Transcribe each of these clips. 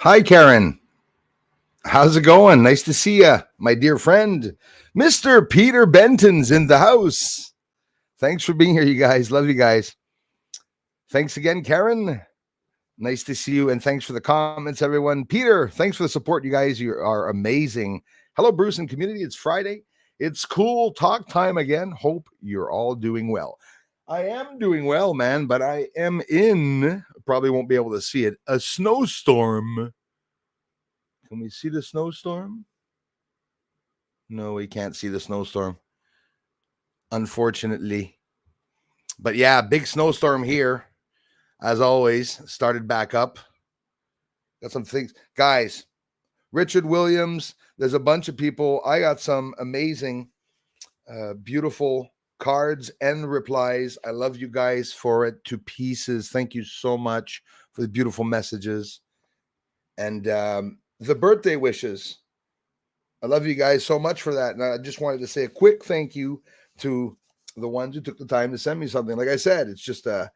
Hi, Karen. How's it going? Nice to see you, my dear friend. Mr. Peter Benton's in the house. Thanks for being here, you guys. Love you guys. Thanks again, Karen. Nice to see you, and thanks for the comments, everyone. Peter, thanks for the support, you guys. You are amazing. Hello, Bruce and community. It's Friday. It's cool talk time again. Hope you're all doing well. I am doing well, man, but I am in, probably won't be able to see it, a snowstorm. Can we see the snowstorm? No, we can't see the snowstorm, unfortunately. But yeah, big snowstorm here, as always. Started back up. Got some things. Guys, Richard Williams, there's a bunch of people. I got some amazing, beautiful cards and replies. I love you guys for it to pieces. Thank you so much for the beautiful messages. And the birthday wishes. I love you guys so much for that. And I just wanted to say a quick thank you to the ones who took the time to send me something. Like I said, it's just a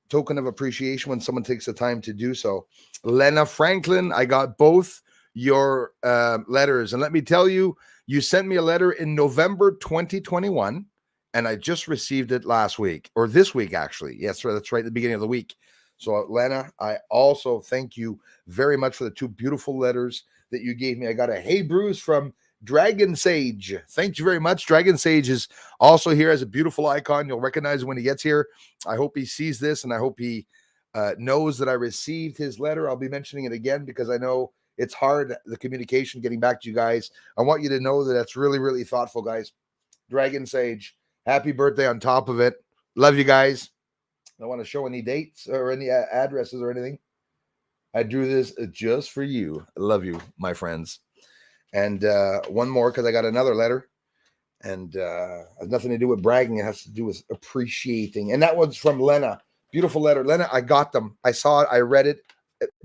token of appreciation when someone takes the time to do so. Lena Franklin, I got both your letters. And let me tell you, you sent me a letter in November 2021, and I just received it last week, or this week, actually. Yes, that's right, at the beginning of the week. So, Lena, I also thank you very much for the two beautiful letters that you gave me. I got a Hey Bruce from Dragon Sage. Thank you very much. Dragon Sage is also here as a beautiful icon. You'll recognize when he gets here. I hope he sees this, and I hope he knows that I received his letter. I'll be mentioning it again because I know it's hard, the communication, getting back to you guys. I want you to know that that's really, really thoughtful, guys. Dragon Sage, happy birthday on top of it. Love you guys. I don't want to show any dates or any addresses or anything. I drew this just for you. I love you, my friends. And one more, because I got another letter. And has nothing to do with bragging. It has to do with appreciating. And that one's from Lena. Beautiful letter. Lena, I got them. I saw it. I read it.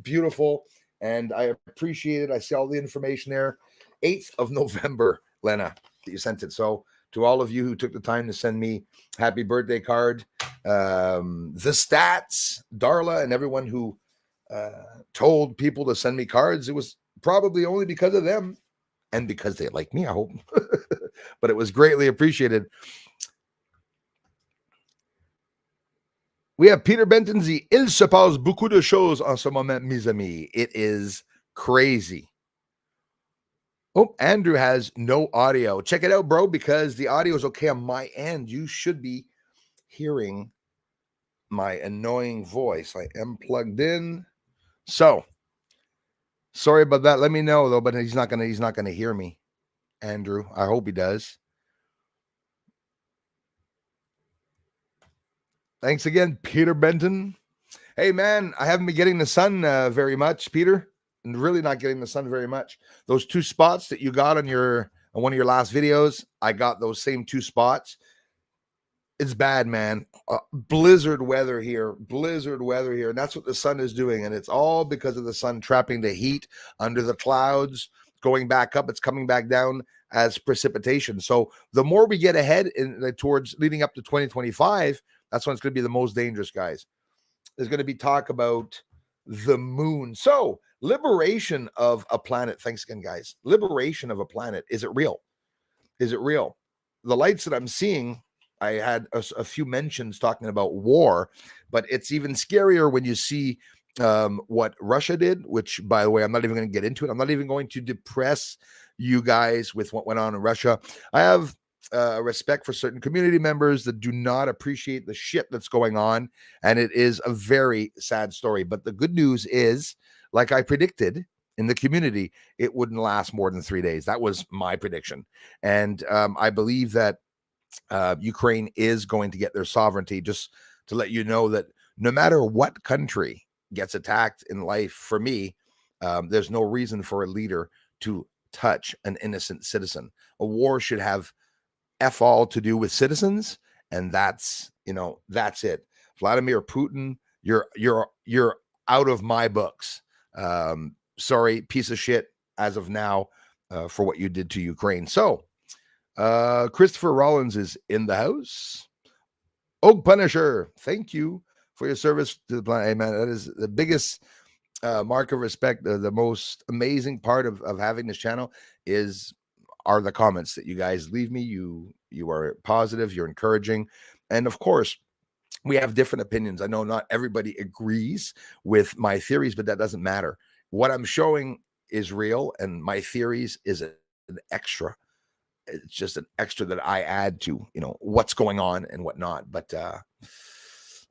Beautiful. And I appreciate it. I see all the information there. 8th of November, Lena, that you sent it. So to all of you who took the time to send me happy birthday card, the stats, Darla, and everyone who told people to send me cards, it was probably only because of them and because they like me, I hope. But it was greatly appreciated. We have Peter Bentonzi. Il se passe beaucoup de choses en ce moment, mes amis. It is crazy. Oh, Andrew has no audio. Check it out, bro, because the audio is okay on my end. You should be hearing my annoying voice. I am plugged in. So, sorry about that. Let me know though, but he's not gonna hear me, Andrew. I hope he does. Thanks again, Peter Benton. Hey, man, I haven't been getting the sun very much, Peter, and really not getting the sun very much. Those two spots that you got on one of your last videos, I got those same two spots. It's bad, man. Blizzard weather here, and that's what the sun is doing, and it's all because of the sun trapping the heat under the clouds, going back up. It's coming back down as precipitation. So the more we get ahead towards leading up to 2025, that's when it's going to be the most dangerous, guys. There's going to be talk about the moon. So, liberation of a planet. Thanks again, guys. Liberation of a planet. Is it real? Is it real? The lights that I'm seeing, I had a few mentions talking about war, but it's even scarier when you see what Russia did, which, by the way, I'm not even going to get into it. I'm not even going to depress you guys with what went on in Russia. I have respect for certain community members that do not appreciate the shit that's going on. And it is a very sad story. But the good news is, like I predicted in the community, it wouldn't last more than 3 days. That was my prediction. And I believe that Ukraine is going to get their sovereignty. Just to let you know that no matter what country gets attacked in life, for me, there's no reason for a leader to touch an innocent citizen. A war should have F all to do with citizens, and that's it. Vladimir Putin, you're out of my books. Sorry, piece of shit as of now for what you did to Ukraine. So Christopher Rollins is in the house. Oak Punisher, thank you for your service to the planet. Hey, man, that is the biggest mark of respect. The most amazing part of having this channel are the comments that you guys leave me. You are positive, you're encouraging, and of course, we have different opinions. I know not everybody agrees with my theories, but that doesn't matter. What I'm showing is real, and my theories is an extra. It's just an extra that I add to, what's going on and whatnot. But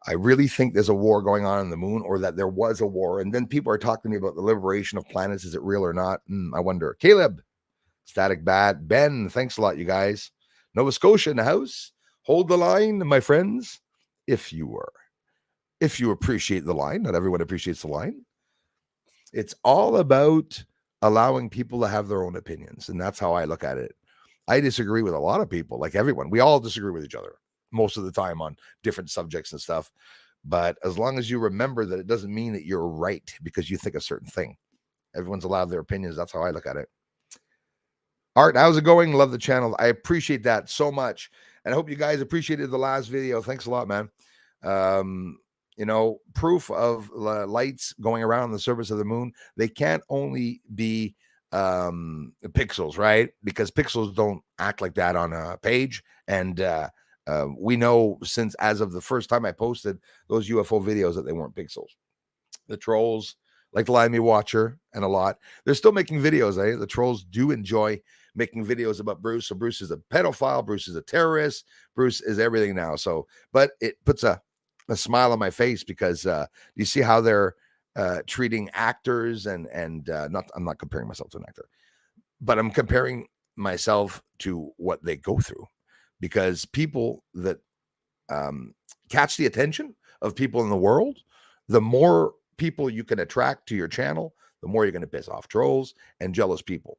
I really think there's a war going on the moon, or that there was a war. And then people are talking to me about the liberation of planets. Is it real or not? I wonder. Caleb, Static Bat, Ben, thanks a lot, you guys. Nova Scotia in the house. Hold the line, my friends. If you appreciate the line, not everyone appreciates the line. It's all about allowing people to have their own opinions. And that's how I look at it. I disagree with a lot of people, like everyone. We all disagree with each other most of the time on different subjects and stuff. But as long as you remember that it doesn't mean that you're right because you think a certain thing. Everyone's allowed their opinions. That's how I look at it. Art, how's it going? Love the channel. I appreciate that so much. And I hope you guys appreciated the last video. Thanks a lot, man. Proof of lights going around the surface of the moon. They can't only be pixels, right? Because pixels don't act like that on a page. And we know since as of the first time I posted those UFO videos that they weren't pixels. The trolls, like the Limey Watcher and a lot, they're still making videos. The trolls do enjoy making videos about Bruce. So Bruce is a pedophile. Bruce is a terrorist. Bruce is everything now. So, but it puts a smile on my face because you see how they're treating actors and I'm not comparing myself to an actor, but I'm comparing myself to what they go through, because people that catch the attention of people in the world, the more people you can attract to your channel, the more you're going to piss off trolls and jealous people.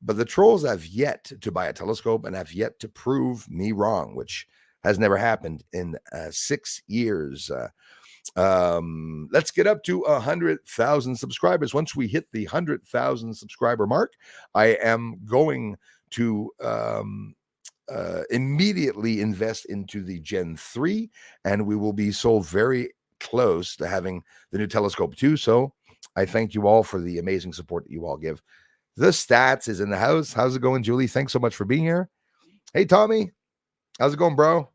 But the trolls have yet to buy a telescope and have yet to prove me wrong, which has never happened in 6 years. Let's get up to 100,000 subscribers. Once we hit the 100,000 subscriber mark, I am going to immediately invest into the Gen 3, and we will be so very close to having the new telescope too. So I thank you all for the amazing support that you all give. The Stats is in the house. How's it going, Julie? Thanks so much for being here. Hey, Tommy. How's it going, bro?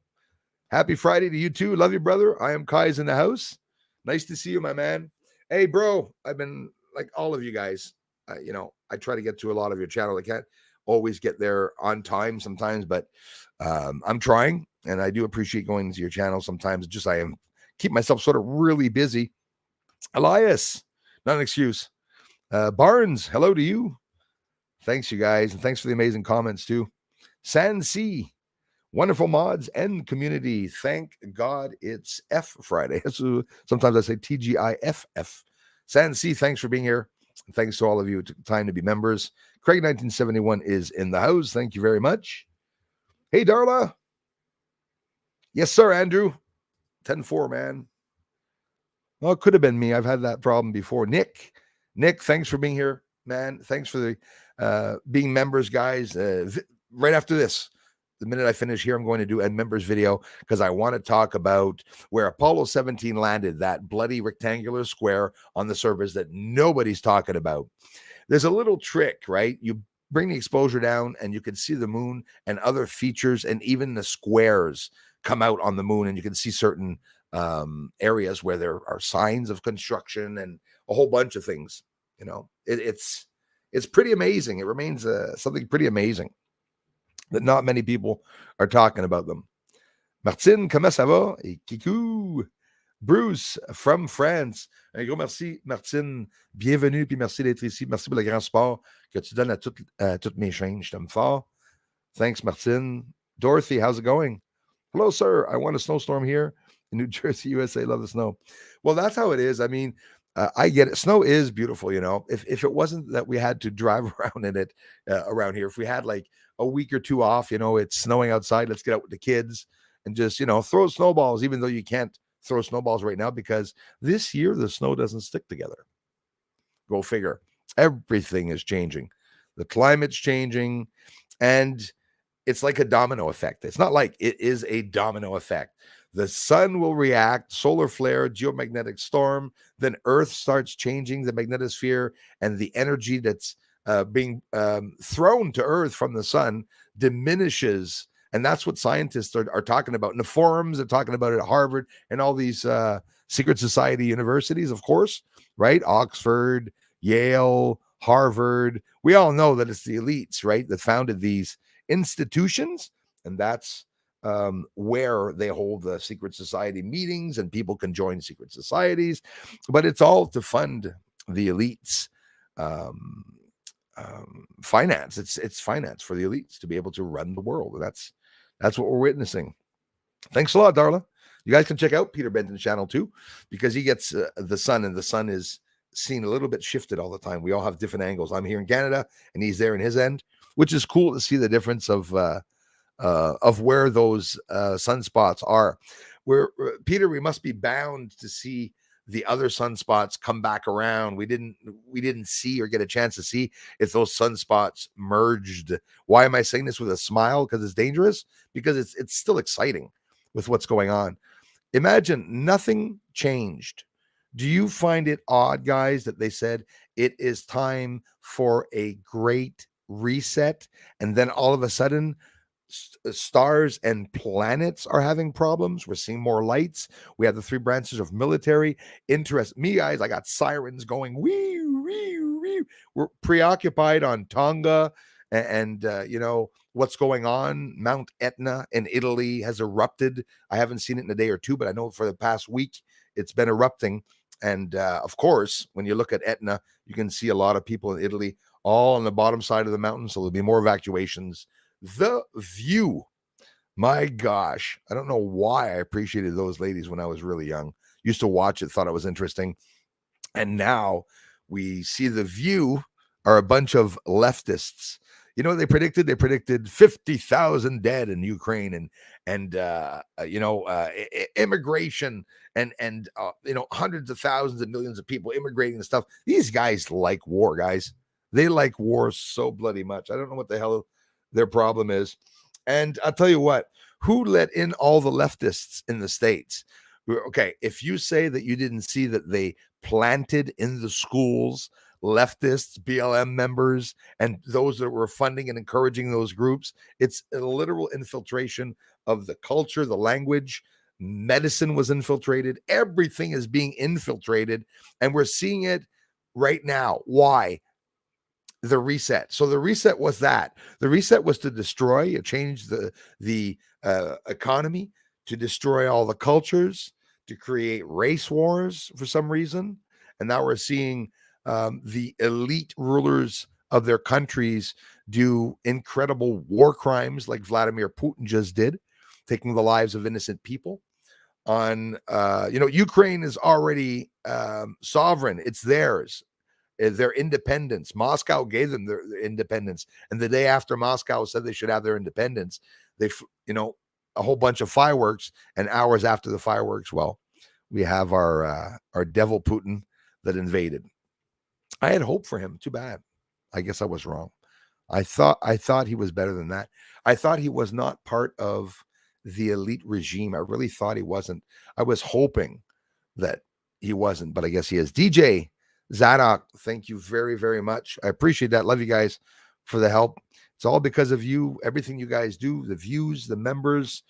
Happy Friday to you too. Love you, brother. I am Kai's in the house. Nice to see you, my man. Hey, bro. I've been like all of you guys. I try to get to a lot of your channel. I can't always get there on time sometimes, but I'm trying, and I do appreciate going to your channel sometimes. Just I keep myself sort of really busy. Elias, not an excuse. Barnes, hello to you. Thanks, you guys, and thanks for the amazing comments too. San C, wonderful mods and community. Thank God it's F Friday. So sometimes I say TGIFF. San C, thanks for being here. Thanks to all of you. It took time to be members. Craig 1971 is in the house. Thank you very much. Hey, Darla. Yes, sir, Andrew. 10-4, man. Well, it could have been me. I've had that problem before. Nick, thanks for being here, man. Thanks for the being members, guys. Right after this, the minute I finish here, I'm going to do a members video because I want to talk about where Apollo 17 landed, that bloody rectangular square on the surface that nobody's talking about. There's a little trick, right? You bring the exposure down and you can see the moon and other features, and even the squares come out on the moon, and you can see certain areas where there are signs of construction and a whole bunch of things. It's pretty amazing. It remains something pretty amazing that not many people are talking about them. Martine, comment ça va? Et Kikou, Bruce from France. Un gros merci, Martine. Bienvenue, puis merci d'être ici. Merci pour le grand support que tu donnes à toutes mes chaînes. Je t'aime fort. Thanks, Martine. Dorothy, how's it going? Hello, sir. I want a snowstorm here in New Jersey, USA. Love the snow. Well, that's how it is. I mean, I get it. Snow is beautiful, If it wasn't that we had to drive around in it around here, if we had like a week or two off, it's snowing outside, let's get out with the kids and just, throw snowballs, even though you can't throw snowballs right now because this year the snow doesn't stick together. Go figure. Everything is changing. The climate's changing, and it's like a domino effect. It's not like it is a domino effect. The sun will react, solar flare, geomagnetic storm, then Earth starts changing the magnetosphere, and the energy that's being thrown to Earth from the sun diminishes. And that's what scientists are talking about in the forums. They're talking about it at Harvard and all these secret society universities, of course, right? Oxford, Yale, Harvard. We all know that it's the elites, right, that founded these institutions, and that's where they hold the secret society meetings, and people can join secret societies, but it's all to fund the elites. Um, Finance. It's finance for the elites to be able to run the world. That's what we're witnessing. Thanks a lot, Darla. You guys can check out Peter Benton's channel too, because he gets the sun, and the sun is seen a little bit shifted all the time. We all have different angles. I'm here in Canada, and he's there in his end, which is cool to see the difference of where those sunspots are. Where Peter, we must be bound to see the other sunspots come back around. We didn't see or get a chance to see if those sunspots merged. Why am I saying this with a smile? Because it's dangerous? Because it's still exciting with what's going on. Imagine nothing changed. Do you find it odd, guys, that they said it is time for a great reset, and then all of a sudden stars and planets are having problems? We're seeing more lights. We have the three branches of military interest. Me, guys, I got sirens going. Wee, wee, wee. We're preoccupied on Tonga and what's going on. Mount Etna in Italy has erupted. I haven't seen it in a day or two, but I know for the past week it's been erupting. And of course, when you look at Etna, you can see a lot of people in Italy all on the bottom side of the mountain. So there'll be more evacuations. The view, my gosh, I don't know why I appreciated those ladies when I was really young. Used to watch it, thought it was interesting. And now we see The View are a bunch of leftists. You know what they predicted? They predicted 50,000 dead in Ukraine and immigration and hundreds of thousands of millions of people immigrating and stuff. These guys like war, guys. They like war so bloody much. I don't know what the hell their problem is. And I'll tell you what, who let in all the leftists in the States? Okay, if you say that you didn't see that they planted in the schools leftists, BLM members, and those that were funding and encouraging those groups, it's a literal infiltration of the culture, the language. Medicine was infiltrated. Everything is being infiltrated, and we're seeing it right now. Why? The reset. So the reset was that. The reset was to destroy, change the economy, to destroy all the cultures, to create race wars for some reason. And now we're seeing the elite rulers of their countries do incredible war crimes like Vladimir Putin just did, taking the lives of innocent people. On Ukraine is already sovereign. It's theirs. Their independence. Moscow gave them their independence, and the day after Moscow said they should have their independence, they a whole bunch of fireworks, and hours after the fireworks, well, we have our devil Putin that invaded. I had hope for him. Too bad. I guess I was wrong. I thought he was better than that. I thought he was not part of the elite regime. I really thought he wasn't. I was hoping that he wasn't, but I guess he is. DJ Zadok, thank you very, very much. I appreciate that. Love you guys for the help. It's all because of you. Everything you guys do, the views, the members,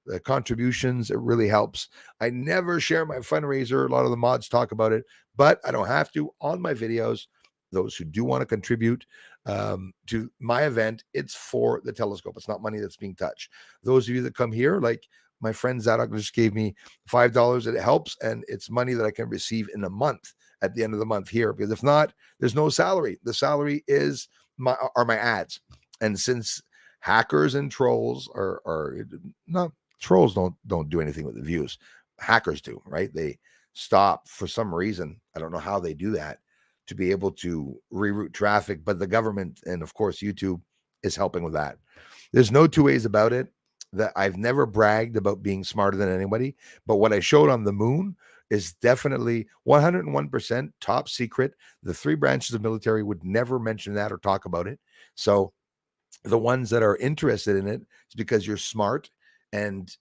the contributions, it really helps. I never share my fundraiser. A lot of the mods talk about it, but I don't have to on my videos. Those who do want to contribute to my event, it's for the telescope. It's not money that's being touched. Those of you that come here, like my friend Zadok just gave me $5. It helps, and it's money that I can receive in a month at the end of the month here. Because if not, there's no salary. The salary is my ads. And since hackers and trolls are not trolls, don't do anything with the views. Hackers do, right? They stop for some reason. I don't know how they do that to be able to reroute traffic, but the government and of course YouTube is helping with that. There's no two ways about it. That I've never bragged about being smarter than anybody, but what I showed on the moon is definitely 101% top secret. The three branches of military would never mention that or talk about it. So the ones that are interested in it is because you're smart and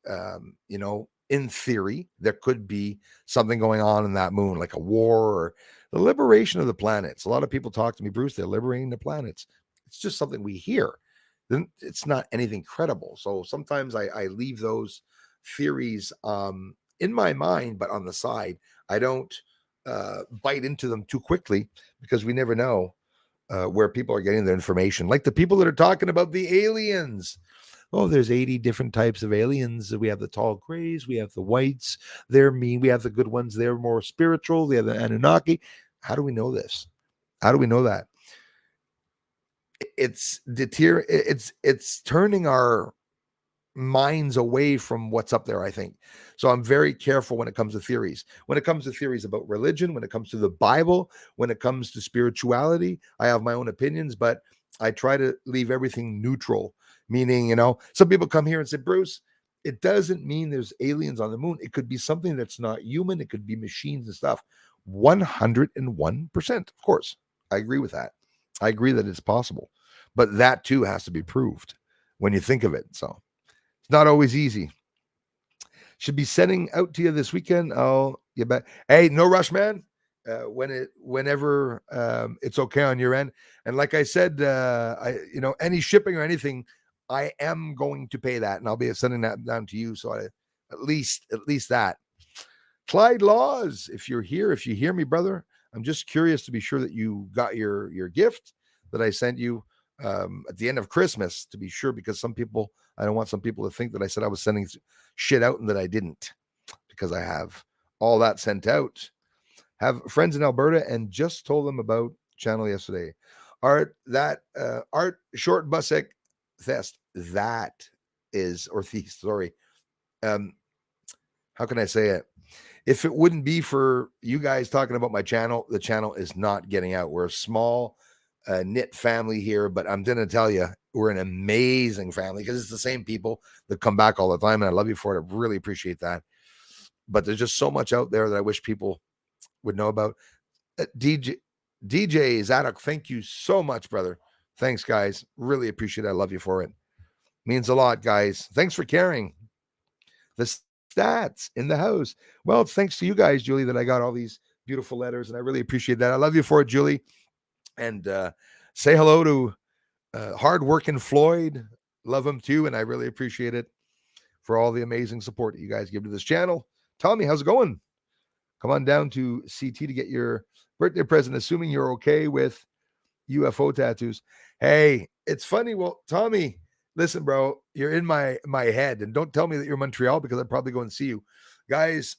in theory, there could be something going on in that moon, like a war or the liberation of the planets. A lot of people talk to me, Bruce, they're liberating the planets. It's just something we hear. Then it's not anything credible. So sometimes I leave those theories in my mind, but on the side. I don't bite into them too quickly because we never know where people are getting their information. Like the people that are talking about the aliens. Oh, there's 80 different types of aliens. We have the tall grays, we have the whites, they're mean. We have the good ones, they're more spiritual. We have the Anunnaki. How do we know this? How do we know that? It's turning our minds away from what's up there, I think. So I'm very careful when it comes to theories. When it comes to theories about religion, when it comes to the Bible, when it comes to spirituality, I have my own opinions, but I try to leave everything neutral. Meaning, some people come here and say, Bruce, it doesn't mean there's aliens on the moon. It could be something that's not human. It could be machines and stuff. 101%. Of course, I agree with that. I agree that it's possible, but that too has to be proved when you think of it. So it's not always easy. Should be sending out to you this weekend. I'll get back. Hey, no rush, man. Whenever it's okay on your end. And like I said, any shipping or anything, I am going to pay that, and I'll be sending that down to you. So at least that. Clyde Laws, if you're here, if you hear me, brother, I'm just curious to be sure that you got your gift that I sent you at the end of Christmas, to be sure, because I don't want some people to think that I said I was sending shit out and that I didn't, because I have all that sent out. Have friends in Alberta and just told them about channel yesterday. Art Short Busek Thest. That is, or Thiest, sorry. How can I say it? If it wouldn't be for you guys talking about my channel, the channel is not getting out. We're a small knit family here, but I'm going to tell you, we're an amazing family because it's the same people that come back all the time. And I love you for it. I really appreciate that. But there's just so much out there that I wish people would know about. DJ Zadok, thank you so much, brother. Thanks, guys. Really appreciate it. I love you for it. Means a lot, guys. Thanks for caring. The stats in the house. Well, it's thanks to you guys, Julie, that I got all these beautiful letters, and I really appreciate that. I love you for it, Julie. And say hello to hardworking Floyd. Love him too, and I really appreciate it for all the amazing support that you guys give to this channel. Tommy, how's it going? Come on down to CT to get your birthday present, assuming you're okay with UFO tattoos. Hey, it's funny. Well, Tommy, listen, bro, you're in my head, and don't tell me that you're in Montreal because I'd probably go and see you. Guys,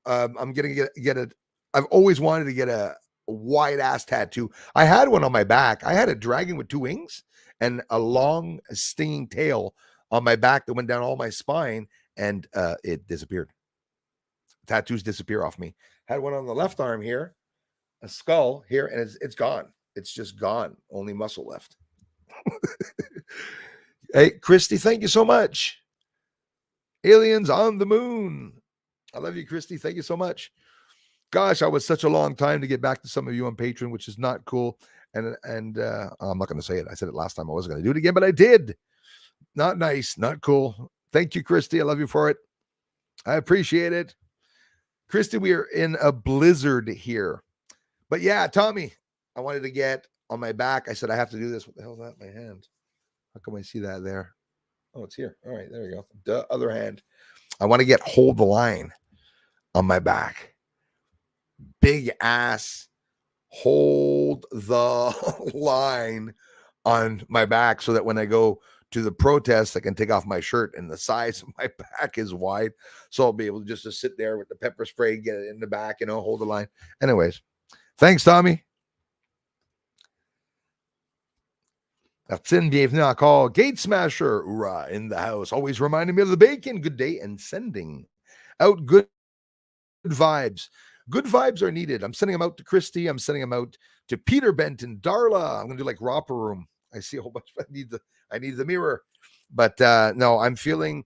I'm going to get a, I've always wanted to get a wide ass tattoo. I had one on my back. I had a dragon with two wings and a long stinging tail on my back that went down all my spine, and it disappeared. Tattoos disappear off me. Had one on the left arm here, a skull here, and it's gone. It's just gone. Only muscle left. Hey, Christy, thank you so much. Aliens on the moon. I love you, Christy. Thank you so much. Gosh, I was such a long time to get back to some of you on Patreon, which is not cool. And I'm not going to say it. I said it last time. I wasn't going to do it again, but I did. Not nice, not cool. Thank you, Christy. I love you for it. I appreciate it. Christy, we are in a blizzard here. But yeah, Tommy, I wanted to get on my back. I said, I have to do this. What the hell is that in my hand? How come I see that there? Oh, it's here. All right, there we go. The other hand. I want to get hold the line on my back. Big ass hold the line on my back so that when I go to the protest, I can take off my shirt, and the size of my back is wide. So I'll be able just to sit there with the pepper spray, get it in the back, hold the line. Anyways, thanks, Tommy. That's in bienvenue call Gate Smasher. Hoorah, in the house. Always reminding me of the bacon. Good day and sending out good vibes. Good vibes are needed. I'm sending them out to Christy. I'm sending them out to Peter Benton, Darla. I'm going to do like Romper Room. I see a whole bunch. I need the mirror. But no, I'm feeling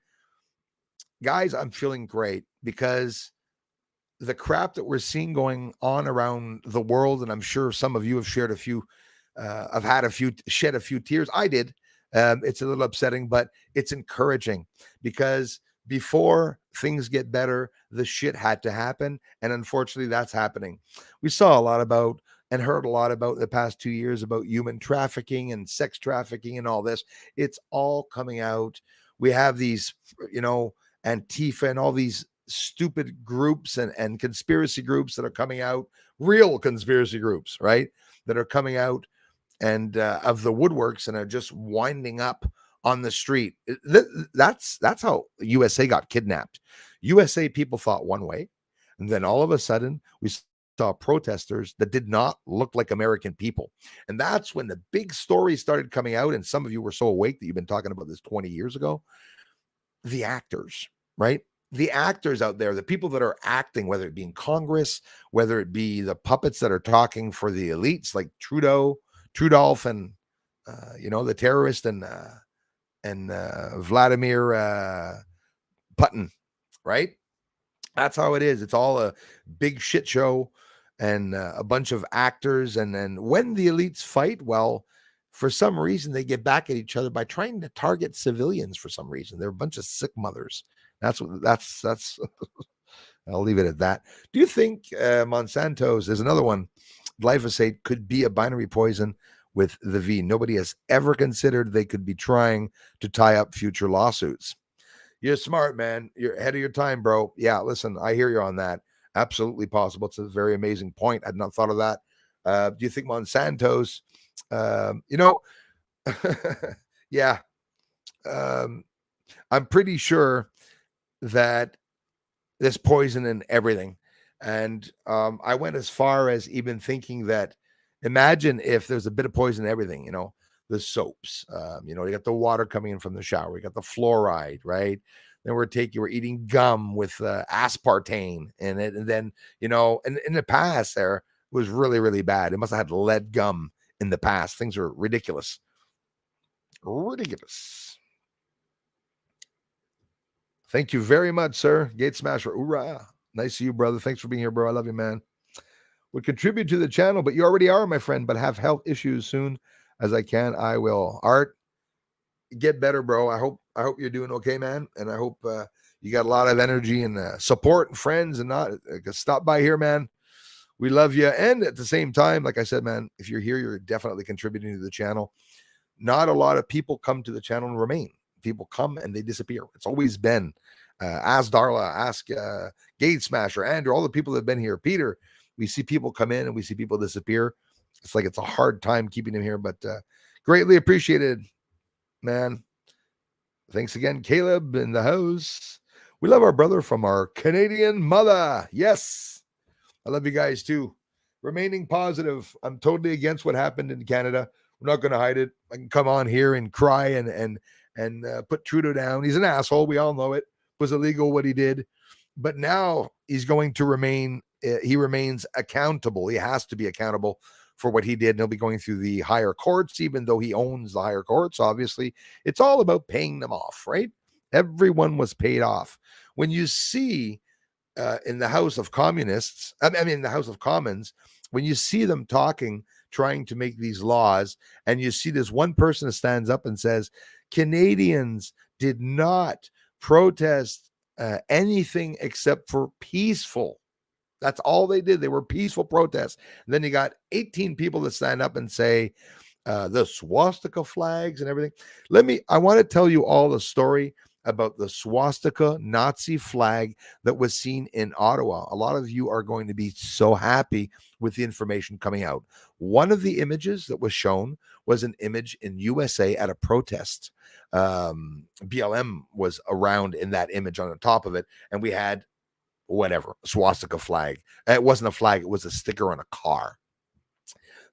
great because the crap that we're seeing going on around the world, and I'm sure some of you have shed a few tears. I did. It's a little upsetting, but it's encouraging because before things get better, the shit had to happen. And unfortunately, that's happening. We saw a lot about and heard a lot about the past 2 years about human trafficking and sex trafficking and all this. It's all coming out. We have these, Antifa and all these stupid groups and conspiracy groups that are coming out, real conspiracy groups, right? That are coming out and of the woodworks and are just winding up on the street. That's how USA got kidnapped. USA people thought one way, and then all of a sudden we saw protesters that did not look like American people. And that's when the big stories started coming out. And some of you were so awake that you've been talking about this 20 years ago. The actors, right? The actors out there, the people that are acting, whether it be in Congress, whether it be the puppets that are talking for the elites like Trudeau, and the terrorist and Vladimir Putin, right? That's how it is. It's all a big shit show and a bunch of actors. And then when the elites fight, well, for some reason, they get back at each other by trying to target civilians for some reason. They're a bunch of sick mothers. That's I'll leave it at that. Do you think Monsanto's, there's another one, glyphosate could be a binary poison with the V? Nobody has ever considered they could be trying to tie up future lawsuits. You're smart, man. You're ahead of your time, bro. Yeah, listen, I hear you on that. Absolutely possible. It's a very amazing point. I'd not thought of that. Do you think Monsanto's, yeah, I'm pretty sure that there's poison in everything. And I went as far as even thinking that imagine if there's a bit of poison in everything, the soaps, you got the water coming in from the shower, you got the fluoride, right? Then we're eating gum with aspartame in it. And then, and in the past there was really, really bad. It must have had lead gum in the past. Things are ridiculous. Ridiculous. Thank you very much, sir. Gate Smasher. Hoorah. Nice to you, brother. Thanks for being here, bro. I love you, man. Would contribute to the channel, but you already are, my friend, but have health issues soon as I can. I will. Art, get better, bro. I hope you're doing okay, man. And I hope you got a lot of energy and support and friends and not stop by here, man. We love you. And at the same time, like I said, man, if you're here, you're definitely contributing to the channel. Not a lot of people come to the channel and remain. People come and they disappear. It's always been ask Darla, ask Gate Smasher, Andrew, all the people that have been here. Peter, we see people come in and we see people disappear. It's like it's a hard time keeping them here, but greatly appreciated, man. Thanks again, Caleb in the house. We love our brother from our Canadian mother. Yes. I love you guys too. Remaining positive. I'm totally against what happened in Canada. We're not going to hide it. I can come on here and cry and put Trudeau down. He's an asshole. We all know it. It was illegal what he did. But now he's going to remain, he remains accountable. He has to be accountable for what he did. And he'll be going through the higher courts, even though he owns the higher courts. Obviously, it's all about paying them off, right? Everyone was paid off. When you see in the House of Communists, the House of Commons, when you see them talking, trying to make these laws, and you see this one person that stands up and says, Canadians did not protest anything except for peaceful. That's all they did. They were peaceful protests. And then you got 18 people that stand up and say the swastika flags and everything. I want to tell you all the story about the swastika Nazi flag that was seen in Ottawa. A lot of you are going to be so happy with the information coming out. One of the images that was shown was an image in USA at a protest. BLM was around in that image on the top of it, and we had whatever swastika flag. It wasn't a flag, it was a sticker on a car.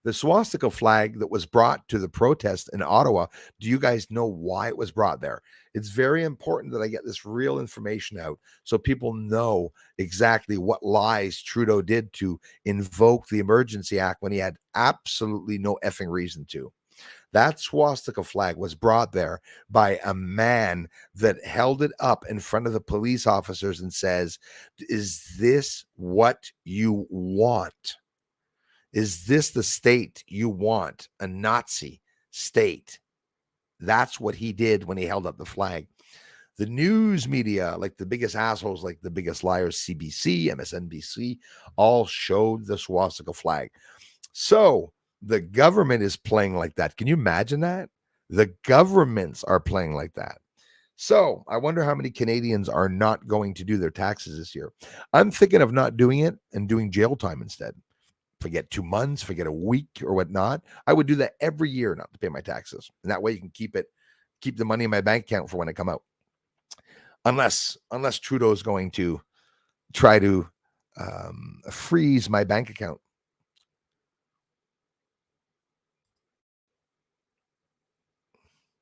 The swastika flag that was brought to the protest in Ottawa, do you guys know why it was brought there? It's very important that I get this real information out so people know exactly what lies Trudeau did to invoke the Emergency Act when he had absolutely no effing reason to. That swastika flag was brought there by a man that held it up in front of the police officers and says, is this what you want? Is this the state you want? A Nazi state? That's what he did when he held up the flag. The news media, like the biggest assholes, like the biggest liars, CBC, MSNBC, all showed the swastika flag. So the government is playing like that. Can you imagine that? The governments are playing like that. So I wonder how many Canadians are not going to do their taxes this year. I'm thinking of not doing it and doing jail time instead. Forget 2 months, forget a week or whatnot. I would do that every year not to pay my taxes. And that way you can keep the money in my bank account for when I come out. Unless Trudeau's going to try to freeze my bank account.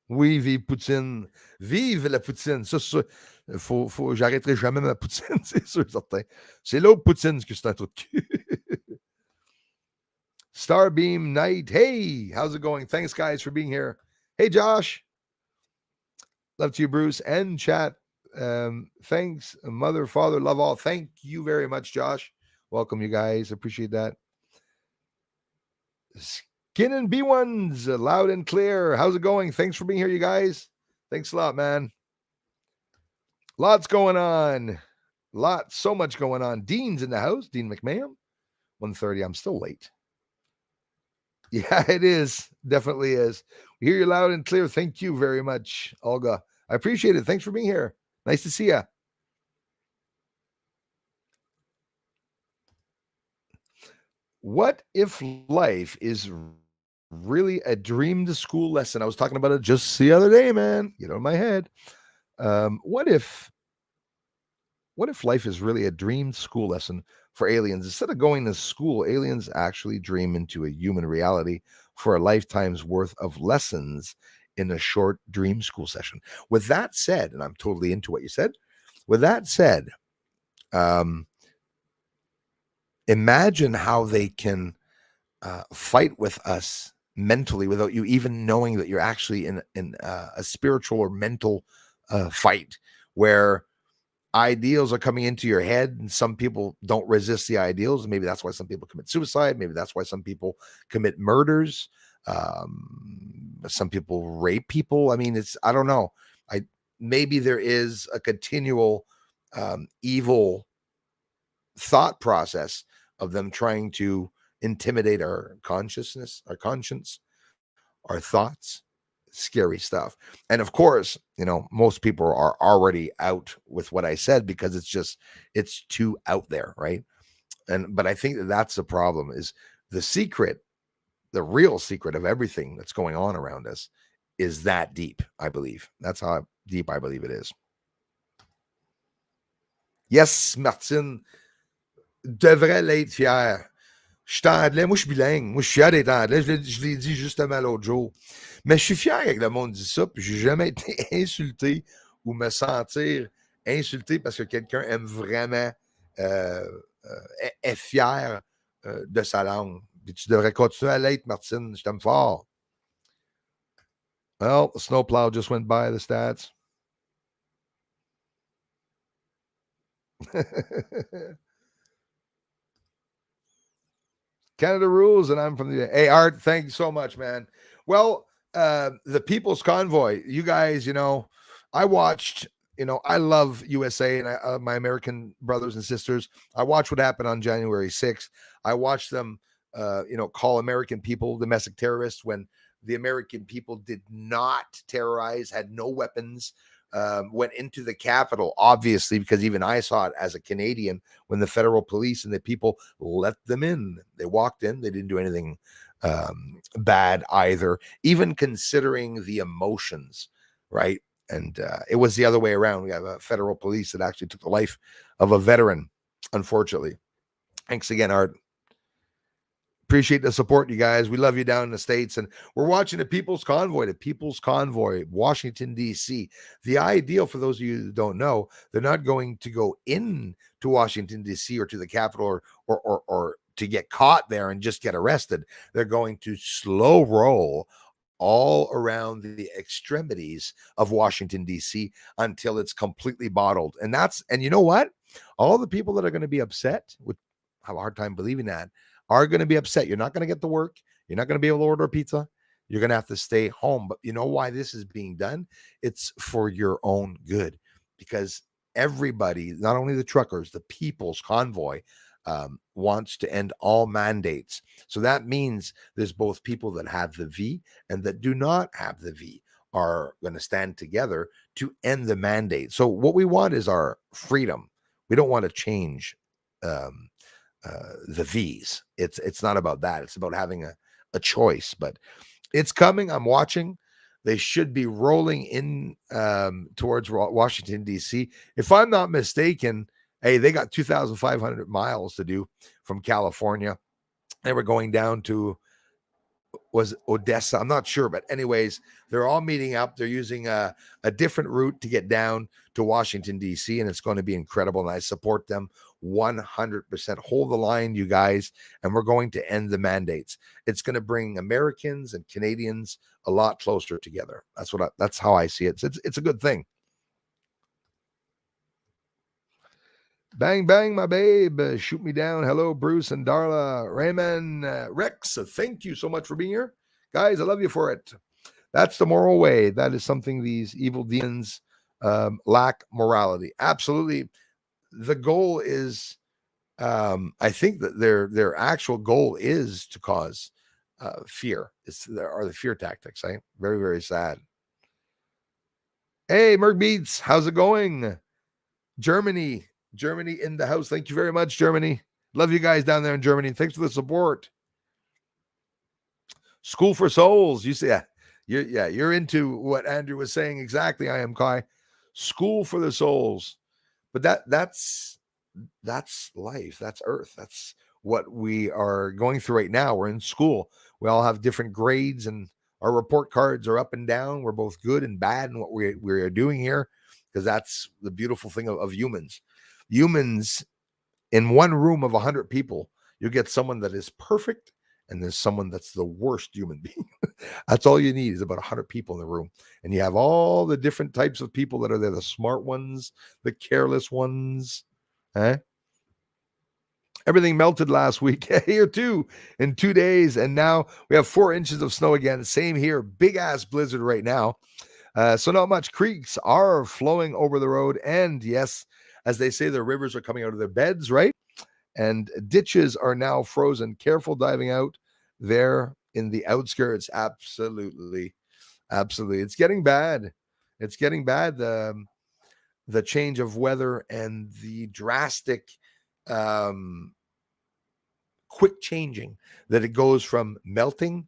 Oui, vive Poutine. Vive la Poutine. Ça, j'arrêterai jamais ma Poutine, c'est sûr, certain. C'est l'autre Poutine que c'est un trou de cul. Starbeam Knight. Hey, how's it going? Thanks, guys, for being here. Hey, Josh. Love to you, Bruce. And chat. Thanks, mother, father, love all. Thank you very much, Josh. Welcome, you guys. Appreciate that. Skin and B1s, loud and clear. How's it going? Thanks for being here, you guys. Thanks a lot, man. Lots going on. So much going on. Dean's in the house. Dean McMahon. 1:30. I'm still late. Yeah, it is. Definitely is. We hear you loud and clear. Thank you very much, Olga. I appreciate it. Thanks for being here. Nice to see you. What if life is really a dreamed school lesson? I was talking about it just the other day, man. Get out of my head. What if life is really a dreamed school lesson for aliens? Instead of going to school, aliens actually dream into a human reality for a lifetime's worth of lessons in a short dream school session. With that said, and I'm totally into what you said, with that said, imagine how they can fight with us mentally without you even knowing that you're actually in a spiritual or mental fight where ideals are coming into your head, and some people don't resist the ideals. Maybe that's why some people commit suicide. Maybe that's why some people commit murders. Some people rape people. I mean, I don't know. Maybe there is a continual evil thought process of them trying to intimidate our consciousness, our conscience, our thoughts. Scary stuff. And of course, most people are already out with what I said because it's too out there, right? But I think that's the problem. Is the secret, the real secret of everything that's going on around us is that deep, I believe. That's how deep I believe it is. Yes, Martine devrait l'être fier. Je suis anglais, moi je suis bilingue, moi je suis fier d'être anglais, je l'ai dit justement l'autre jour. Mais je suis fier que le monde dit ça, puis j'ai jamais été insulté ou me sentir insulté parce que quelqu'un aime vraiment, est fier de sa langue. Puis tu devrais continuer à l'être, Martine, je t'aime fort. Well, the snowplow just went by the stats. Canada rules, and I'm from the Art. Thank you so much, man. Well, the People's Convoy, you guys, I watched, I love USA and my American brothers and sisters. I watched what happened on January 6th. I watched them, call American people domestic terrorists when the American people did not terrorize, had no weapons, went into the Capitol, obviously, because even I saw it as a Canadian when the federal police and the people let them in. They walked in, they didn't do anything bad either, even considering the emotions, right? And it was the other way around. We have a federal police that actually took the life of a veteran, unfortunately. Thanks again, Art. Appreciate the support, you guys. We love you down in the States. And we're watching the People's Convoy, Washington, D.C. The ideal, for those of you that don't know, they're not going to go in to Washington, D.C. or to the Capitol or to get caught there and just get arrested. They're going to slow roll all around the extremities of Washington, D.C. until it's completely bottled. And you know what? All the people that are going to be upset, would have a hard time believing that, are going to be upset. You're not going to get to work. You're not going to be able to order pizza. You're going to have to stay home. But you know why this is being done? It's for your own good. because everybody, not only the truckers, the People's Convoy, wants to end all mandates. So that means there's both people that have the V and that do not have the V are going to stand together to end the mandate. So what we want is our freedom. We don't want to change the V's. It's not about that. It's about having a choice. But it's coming. I'm watching. They should be rolling in towards Washington, D.C. If I'm not mistaken, hey, they got 2,500 miles to do from California. They were going down to, was Odessa? I'm not sure. But anyways, they're all meeting up. They're using a different route to get down to Washington, D.C., and it's going to be incredible. And I support them 100%. Hold the line, you guys, and we're going to end the mandates. It's going to bring Americans and Canadians a lot closer together. That's how I see it. It's a good thing. Bang, bang, my babe. Shoot me down. Hello, Bruce and Darla. Raymond, Rex, thank you so much for being here. Guys, I love you for it. That's the moral way. That is something these evil demons lack morality. Absolutely. The goal is, I think that their actual goal is to cause fear. There are the fear tactics. Right? Very, very sad. Hey, Merc Beats, how's it going? Germany in the house. Thank you very much, Germany. Love you guys down there in Germany. Thanks for the support. School for Souls. You see, you're into what Andrew was saying exactly. I am Kai. School for the souls. But that's life. That's Earth. That's what we are going through right now. We're in school. We all have different grades, and our report cards are up and down. We're both good and bad in what we are doing here, because that's the beautiful thing of humans. Humans, in one room of 100 people, you get someone that is perfect, and there's someone that's the worst human being. That's all you need is about 100 people in the room. And you have all the different types of people that are there, the smart ones, the careless ones. Everything melted last week. Here too, in 2 days. And now we have 4 inches of snow again. Same here. Big ass blizzard right now. So not much. Creeks are flowing over the road. And yes, as they say, the rivers are coming out of their beds, right? And ditches are now frozen. Careful diving out there in the outskirts. Absolutely. It's getting bad. The change of weather and the drastic quick changing that it goes from melting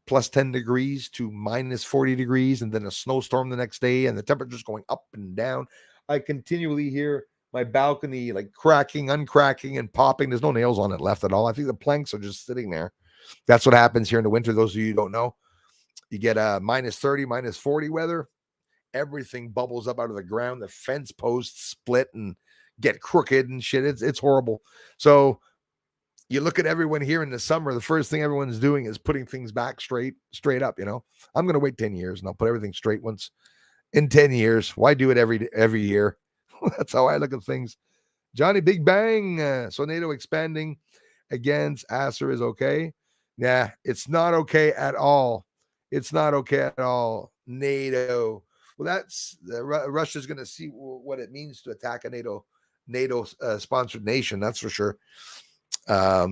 plus 10 degrees to minus 40 degrees, and then a snowstorm the next day, and the temperature's going up and down. I continually hear my balcony like cracking, uncracking, and popping. There's no nails on it left at all. I think the planks are just sitting there. That's what happens here in the winter. Those of you who don't know, you get minus 30, minus 40 weather. Everything bubbles up out of the ground. The fence posts split and get crooked and shit. It's horrible. So you look at everyone here in the summer, the first thing everyone's doing is putting things back straight up. I'm going to wait 10 years and I'll put everything straight once in 10 years. Why do it every year? That's how I look at things. Johnny Big Bang. So NATO expanding against Asser is okay. Yeah, it's not okay at all. NATO. Well, that's Russia's going to see what it means to attack a NATO sponsored nation. That's for sure. A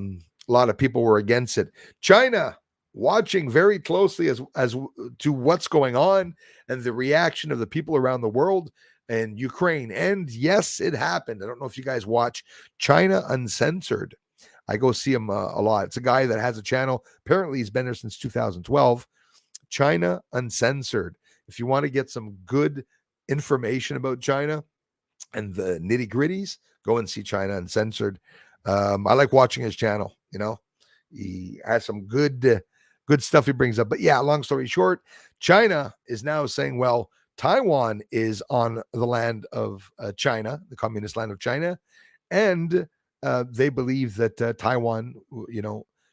lot of people were against it. China watching very closely as to what's going on and the reaction of the people around the world and Ukraine. And yes, it happened. I don't know if you guys watch China Uncensored. I go see him a lot. It's a guy that has a channel. Apparently, he's been there since 2012. China Uncensored. If you want to get some good information about China and the nitty gritties, go and see China Uncensored. I like watching his channel. He has some good stuff he brings up. But yeah, long story short, China is now saying, well, Taiwan is on the land of China, the communist land of China, and they believe that Taiwan,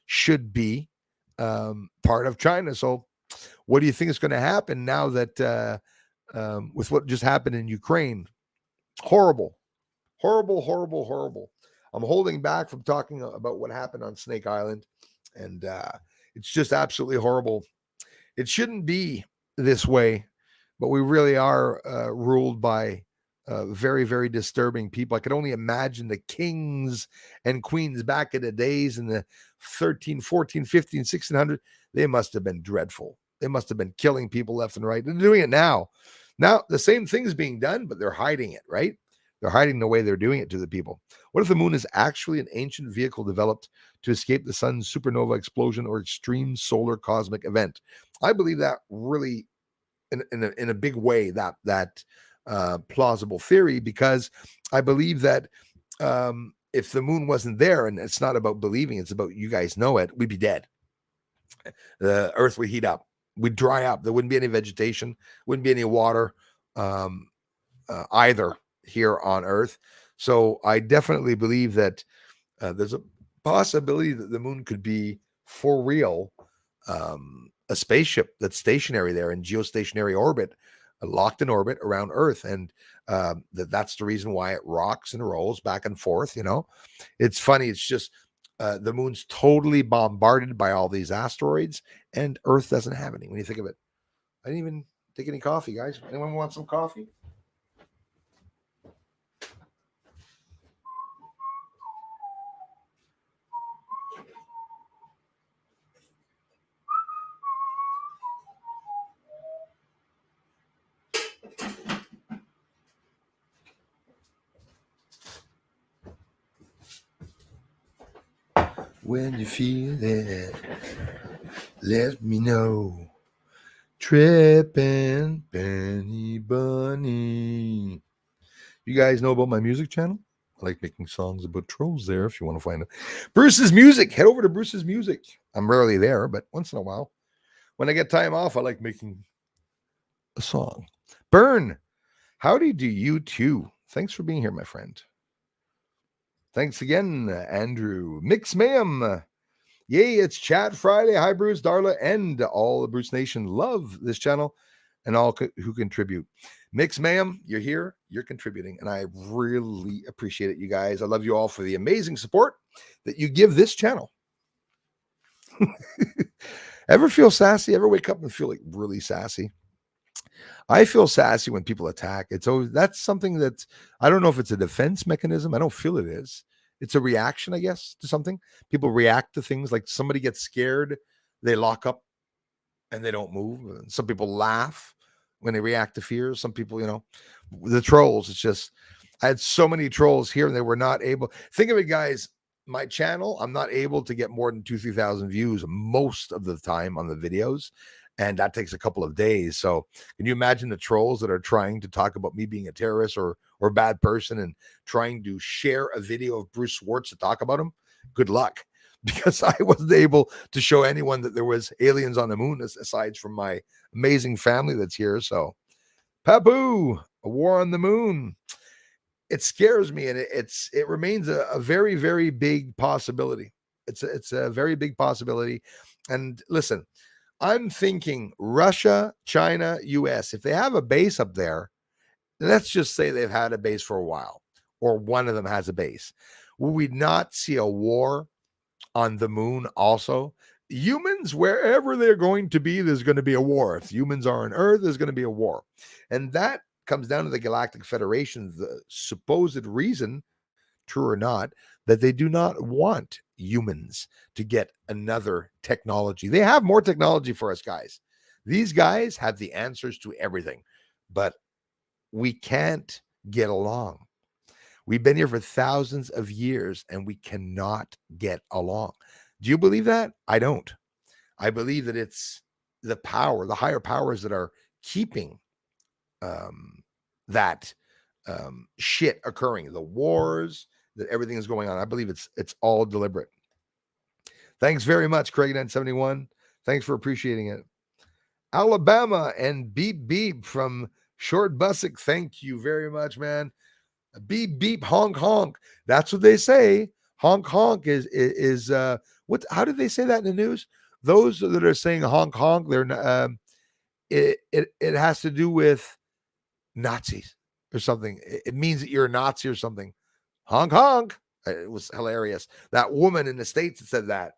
should be part of China. So what do you think is going to happen now that with what just happened in Ukraine? Horrible. I'm holding back from talking about what happened on Snake Island, and it's just absolutely horrible. It shouldn't be this way, but we really are ruled by very, very disturbing people. I could only imagine the kings and queens back in the days in the 13, 14, 15, 1600. They must have been dreadful. They must have been killing people left and right. They're doing it now. Now, the same thing is being done, but they're hiding it, right? They're hiding the way they're doing it to the people. What if the moon is actually an ancient vehicle developed to escape the sun's supernova explosion or extreme solar cosmic event? I believe that really in a big way, that plausible theory, because I believe that if the moon wasn't there, and it's not about believing, it's about you guys know it, we'd be dead. The earth would heat up, we'd dry up, there wouldn't be any vegetation, wouldn't be any water either here on earth. So I definitely believe that there's a possibility that the moon could be for real a spaceship that's stationary there in geostationary orbit, locked in orbit around Earth, and that's the reason why it rocks and rolls back and forth. It's funny. It's just the moon's totally bombarded by all these asteroids, and Earth doesn't have any. When you think of it, I didn't even take any coffee, guys. Anyone want some coffee? When you feel it, let me know. Trippin' Benny Bunny. You guys know about my music channel? I like making songs about trolls there if you want to find it. Bruce's Music. Head over to Bruce's Music. I'm rarely there, but once in a while. When I get time off, I like making a song. Burn. Howdy do you too. Thanks for being here, my friend. Thanks again, Andrew. Mix Ma'am. Yay, it's Chat Friday. Hi, Bruce, Darla, and all the Bruce Nation love this channel and all who contribute. Mix Ma'am, you're here, you're contributing, and I really appreciate it, you guys. I love you all for the amazing support that you give this channel. Ever feel sassy? Ever wake up and feel like really sassy? I feel sassy when people attack. It's always, that's something that I don't know if it's a defense mechanism. I don't feel it is. It's a reaction, I guess, to something. People react to things like somebody gets scared, they lock up and they don't move. Some people laugh when they react to fear. Some people, the trolls, it's just, I had so many trolls here and they were not able. Think of it, guys. My channel, I'm not able to get more than 2,000-3,000 views most of the time on the videos. And that takes a couple of days. So can you imagine the trolls that are trying to talk about me being a terrorist or a bad person and trying to share a video of Bruce Schwartz to talk about him? Good luck, because I wasn't able to show anyone that there was aliens on the moon aside from my amazing family that's here. So Papu, a war on the moon. It scares me, and it remains a very, very big possibility. It's a very big possibility. And listen, I'm thinking Russia, China, US, if they have a base up there, let's just say they've had a base for a while, or one of them has a base. Will we not see a war on the moon also? Humans, wherever they're going to be, there's going to be a war. If humans are on Earth, there's going to be a war. And that comes down to the Galactic Federation, the supposed reason, true or not, that they do not want humans to get another technology. They have more technology for us, guys. These guys have the answers to everything, but we can't get along. We've been here for thousands of years and we cannot get along. Do you believe that? I don't. I believe that it's the power, the higher powers that are keeping that shit occurring, the wars, that everything is going on. I believe it's all deliberate. Thanks very much, Craig971. Thanks for appreciating it. Alabama and Beep Beep from Short Bussick. Thank you very much, man. Beep beep honk honk. That's what they say. Honk honk is what? How did they say that in the news? Those that are saying honk honk, they're it has to do with Nazis or something. It means that you're a Nazi or something. Honk honk. It was hilarious. That woman in the States that said that.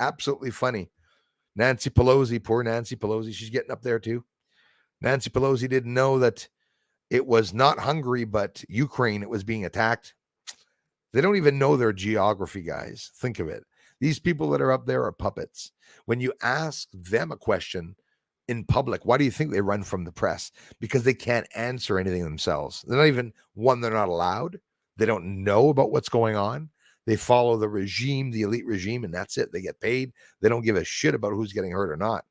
Absolutely funny. Nancy Pelosi, poor Nancy Pelosi. She's getting up there too. Nancy Pelosi didn't know that it was not Hungary, but Ukraine. It was being attacked. They don't even know their geography, guys. Think of it. These people that are up there are puppets. When you ask them a question in public, why do you think they run from the press? Because they can't answer anything themselves. They're not even one, they're not allowed. They don't know about what's going on. They follow the regime, the elite regime, and that's it. They get paid. They don't give a shit about who's getting hurt or not.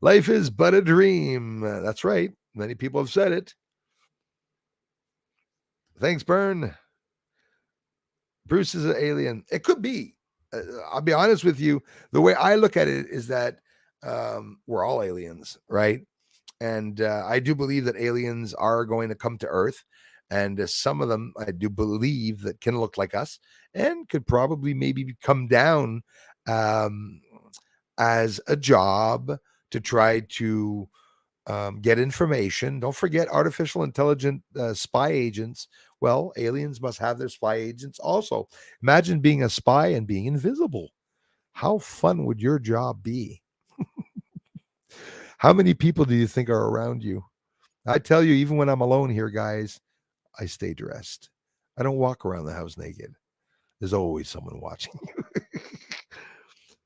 Life is but a dream. That's right. Many people have said it. Thanks, Bern. Bruce is an alien. It could be. I'll be honest with you. The way I look at it is that we're all aliens, right? And I do believe that aliens are going to come to Earth. And some of them, I do believe, that can look like us and could probably maybe come down as a job to try to get information. Don't forget artificial intelligent spy agents. Well, aliens must have their spy agents also. Imagine being a spy and being invisible. How fun would your job be? How many people do you think are around you? I tell you, even when I'm alone here, guys, I stay dressed. I don't walk around the house naked. There's always someone watching you.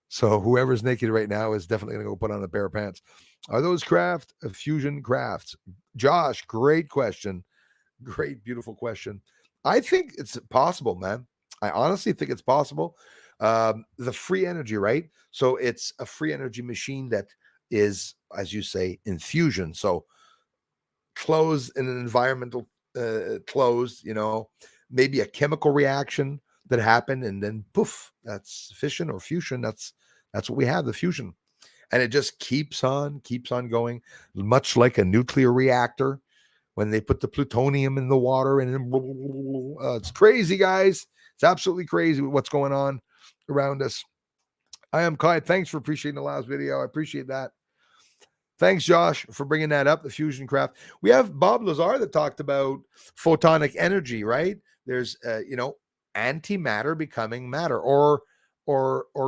So whoever's naked right now is definitely going to go put on a pair of pants. Are those craft fusion crafts? Josh, great question. Great, beautiful question. I think it's possible, man. I honestly think it's possible. The free energy, right? So it's a free energy machine that is, as you say, in fusion. So closed in an environmental closed, maybe a chemical reaction that happened, and then poof, that's fission or fusion. That's what we have, the fusion. And it just keeps on going, much like a nuclear reactor when they put the plutonium in the water, and it's crazy, guys. It's absolutely crazy what's going on around us. I am Kai. Thanks for appreciating the last video. I appreciate that. Thanks, Josh, for bringing that up, the fusion craft. We have Bob Lazar that talked about photonic energy, right? There's, antimatter becoming matter, or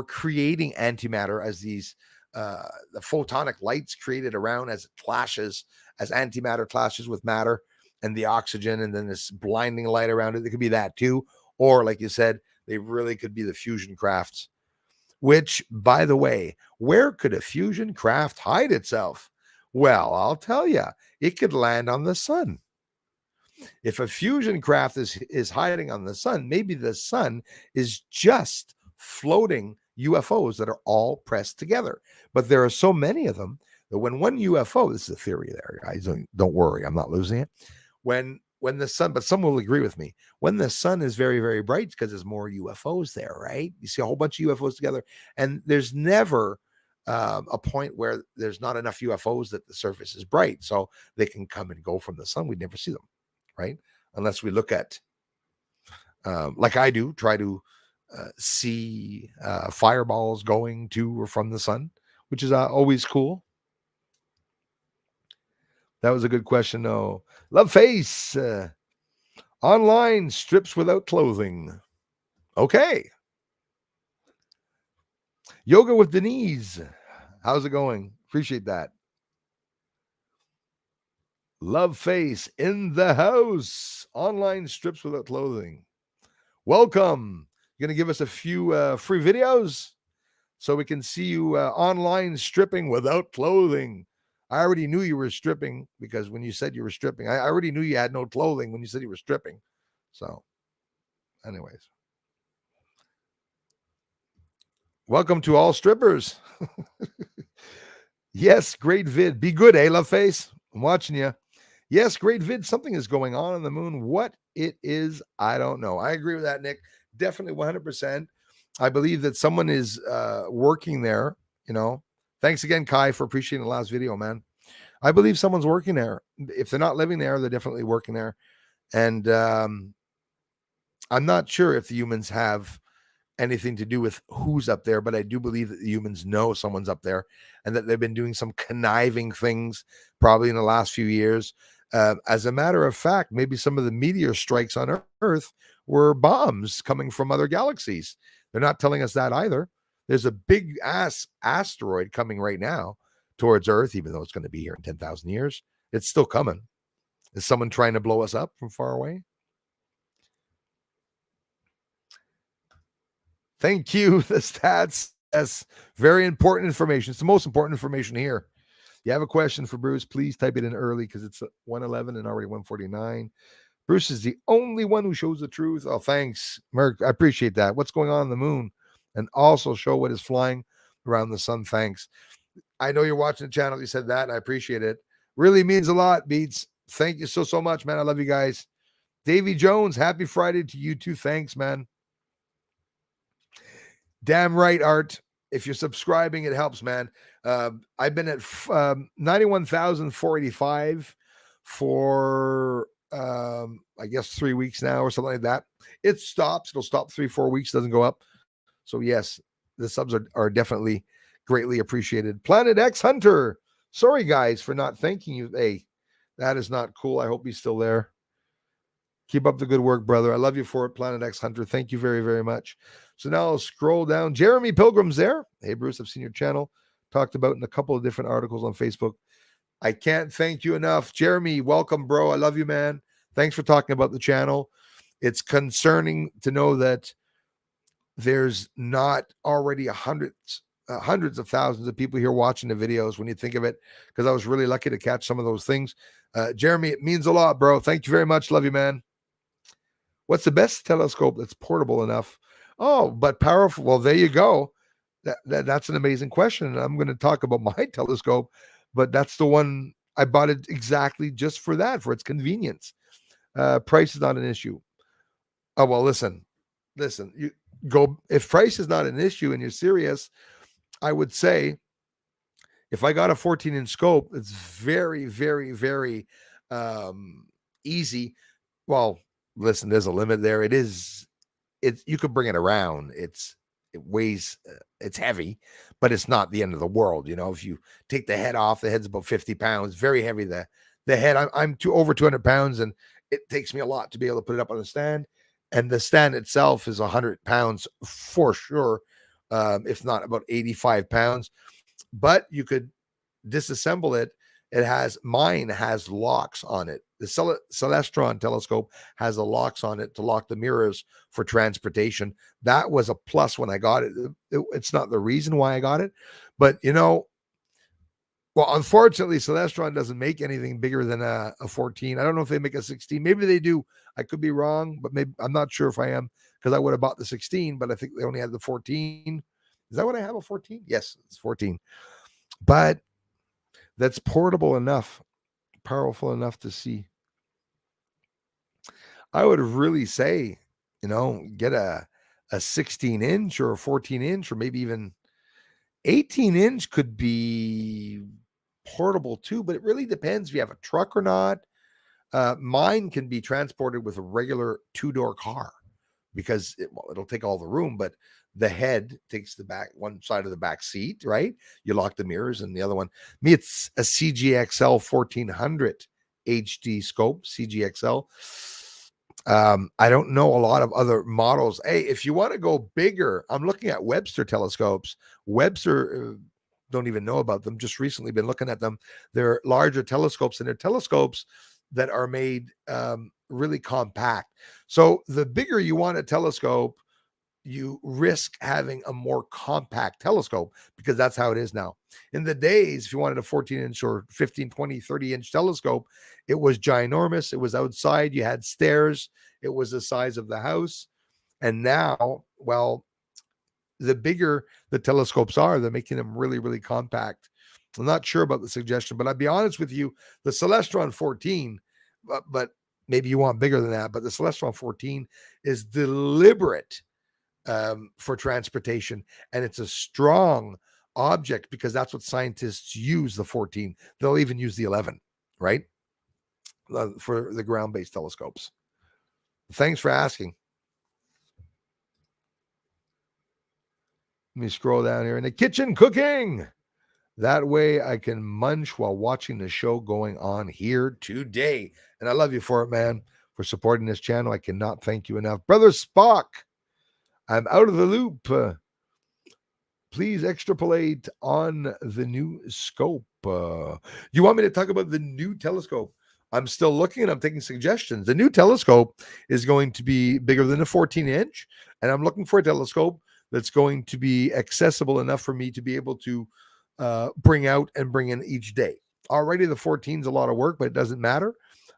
creating antimatter as these the photonic lights created around as it clashes, as antimatter clashes with matter and the oxygen, and then this blinding light around it. It could be that too, or like you said, they really could be the fusion crafts. Which, by the way, where could a fusion craft hide itself? Well, I'll tell you, it could land on the sun. If a fusion craft is hiding on the sun, maybe the sun is just floating UFOs that are all pressed together. But there are so many of them that when one UFO, this is a theory there, guys, don't worry, I'm not losing it. When the sun, but some will agree with me, when the sun is very, very bright, because there's more UFOs there, right? You see a whole bunch of UFOs together, and there's never a point where there's not enough UFOs that the surface is bright, so they can come and go from the sun. We'd never see them, right? Unless we look at, like I do, try to see fireballs going to or from the sun, which is always cool. That was a good question, though. Love Face. Online strips without clothing. Okay. Yoga with Denise. How's it going? Appreciate that. Love Face in the house. Online strips without clothing. Welcome. You're going to give us a few free videos so we can see you online stripping without clothing. I already knew you were stripping because when you said you were stripping, I already knew you had no clothing when you said you were stripping. So, anyways. Welcome to all strippers. Yes, great vid. Be good, Love Face. I'm watching you. Yes, great vid. Something is going on the moon. What it is, I don't know. I agree with that, Nick. Definitely 100%. I believe that someone is working there, Thanks again, Kai, for appreciating the last video, man. I believe someone's working there. If they're not living there, they're definitely working there. And I'm not sure if the humans have anything to do with who's up there, but I do believe that the humans know someone's up there and that they've been doing some conniving things probably in the last few years. As a matter of fact, maybe some of the meteor strikes on Earth were bombs coming from other galaxies. They're not telling us that either. There's a big ass asteroid coming right now towards Earth, even though it's going to be here in 10,000 years. It's still coming. Is someone trying to blow us up from far away? Thank you. The stats. Yes, very important information. It's the most important information here. You have a question for Bruce, please type it in early because it's 111 and already 149. Bruce is the only one who shows the truth. Oh, thanks, Merc. I appreciate that. What's going on the moon? And also show what is flying around the sun. Thanks. I know you're watching the channel. You said that. I appreciate it. Really means a lot, Beats. Thank you so much, man. I love you guys. Davy Jones, happy Friday to you too. Thanks, man. Damn right, Art. If you're subscribing, it helps, man. I've been at 91,485 for I guess 3 weeks now or something like that. It stops. It'll stop 3-4 weeks. Doesn't go up. So yes, the subs are definitely greatly appreciated. Planet X Hunter. Sorry guys for not thanking you. Hey, that is not cool. I hope he's still there. Keep up the good work, brother. I love you for it, Planet X Hunter. Thank you very, very much. So now I'll scroll down. Jeremy Pilgrim's there. Hey, Bruce, I've seen your channel. Talked about in a couple of different articles on Facebook. I can't thank you enough. Jeremy, welcome, bro. I love you, man. Thanks for talking about the channel. It's concerning to know that there's not already hundreds of thousands of people here watching the videos when you think of it, because I was really lucky to catch some of those things. Jeremy, it means a lot, bro. Thank you very much. Love you, man. What's the best telescope that's portable enough? Oh, but powerful. Well, there you go. That's an amazing question. And I'm going to talk about my telescope, but that's the one I bought it exactly just for that, for its convenience. Price is not an issue. Oh, well, listen, you go, if price is not an issue and you're serious, I would say if I got a 14-inch scope, it's very, very, very easy. Well, listen, there's a limit there. You could bring it around. It weighs, it's heavy, but it's not the end of the world. You know, if you take the head off, the head's about 50 pounds, very heavy. The head, I'm over 200 pounds, and it takes me a lot to be able to put it up on the stand. And the stand itself is 100 pounds for sure, if not about 85 pounds. But you could disassemble it. Mine has locks on it. The Celestron telescope has the locks on it to lock the mirrors for transportation. That was a plus when I got it. It's not the reason why I got it, but well, unfortunately, Celestron doesn't make anything bigger than a 14. I don't know if they make a 16. Maybe they do. I could be wrong, but maybe I'm not sure if I am, because I would have bought the 16, but I think they only had the 14. Is that what I have, a 14? Yes, it's 14. But that's portable enough, powerful enough to see. I would really say, get a 16-inch or a 14-inch or maybe even 18-inch could be portable too, but it really depends if you have a truck or not. Mine can be transported with a regular 2-door car because it'll take all the room, but the head takes one side of the back seat, right? You lock the mirrors, and the other one. Me, it's a CGXL 1400 HD scope, CGXL. I don't know a lot of other models. Hey, if you want to go bigger, I'm looking at Webster telescopes. Webster, don't even know about them. Just recently been looking at them. They're larger telescopes, and they're telescopes that are made really compact. So the bigger you want a telescope, you risk having a more compact telescope, because that's how it is now. In the days, if you wanted a 14-inch or 15, 20, 30-inch telescope, it was ginormous. It was outside. You had stairs. It was the size of the house. And now, well, the bigger the telescopes are, they're making them really, really compact. I'm not sure about the suggestion, but I'll be honest with you, the Celestron 14, but maybe you want bigger than that, but the Celestron 14 is deliberate for transportation, and it's a strong object because that's what scientists use the 14. They'll even use the 11, right? For the ground-based telescopes. Thanks for asking. Let me scroll down here. In the kitchen cooking. That way I can munch while watching the show going on here today. And I love you for it, man, for supporting this channel. I cannot thank you enough. Brother Spock, I'm out of the loop. Please extrapolate on the new scope. You want me to talk about the new telescope? I'm still looking and I'm taking suggestions. The new telescope is going to be bigger than a 14-inch, and I'm looking for a telescope that's going to be accessible enough for me to be able to bring out and bring in each day. Already the 14 is a lot of work, but it doesn't matter.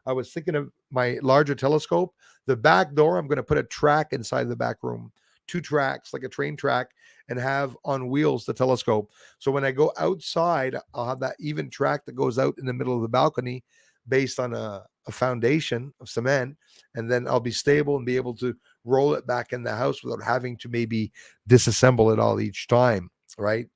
I was thinking of my larger telescope. The back door, I'm going to put a track inside the back room, 2 tracks, like a train track, and have on wheels the telescope. So when I go outside, I'll have that even track that goes out in the middle of the balcony based on a foundation of cement. And then I'll be stable and be able to roll it back in the house without having to maybe disassemble it all each time, right?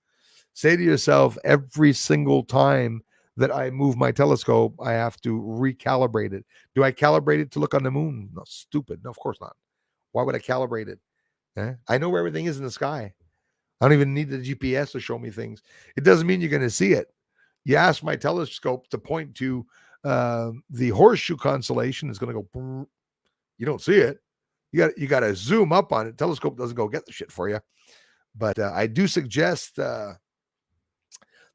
Say to yourself, every single time that I move my telescope, I have to recalibrate it. Do I calibrate it to look on the moon? No, stupid. No, of course not. Why would I calibrate it? I know where everything is in the sky. I don't even need the GPS to show me things. It doesn't mean you're going to see it. You ask my telescope to point to the Horseshoe constellation, it's going to go. You don't see it. You got to zoom up on it. Telescope doesn't go get the shit for you. But I do suggest the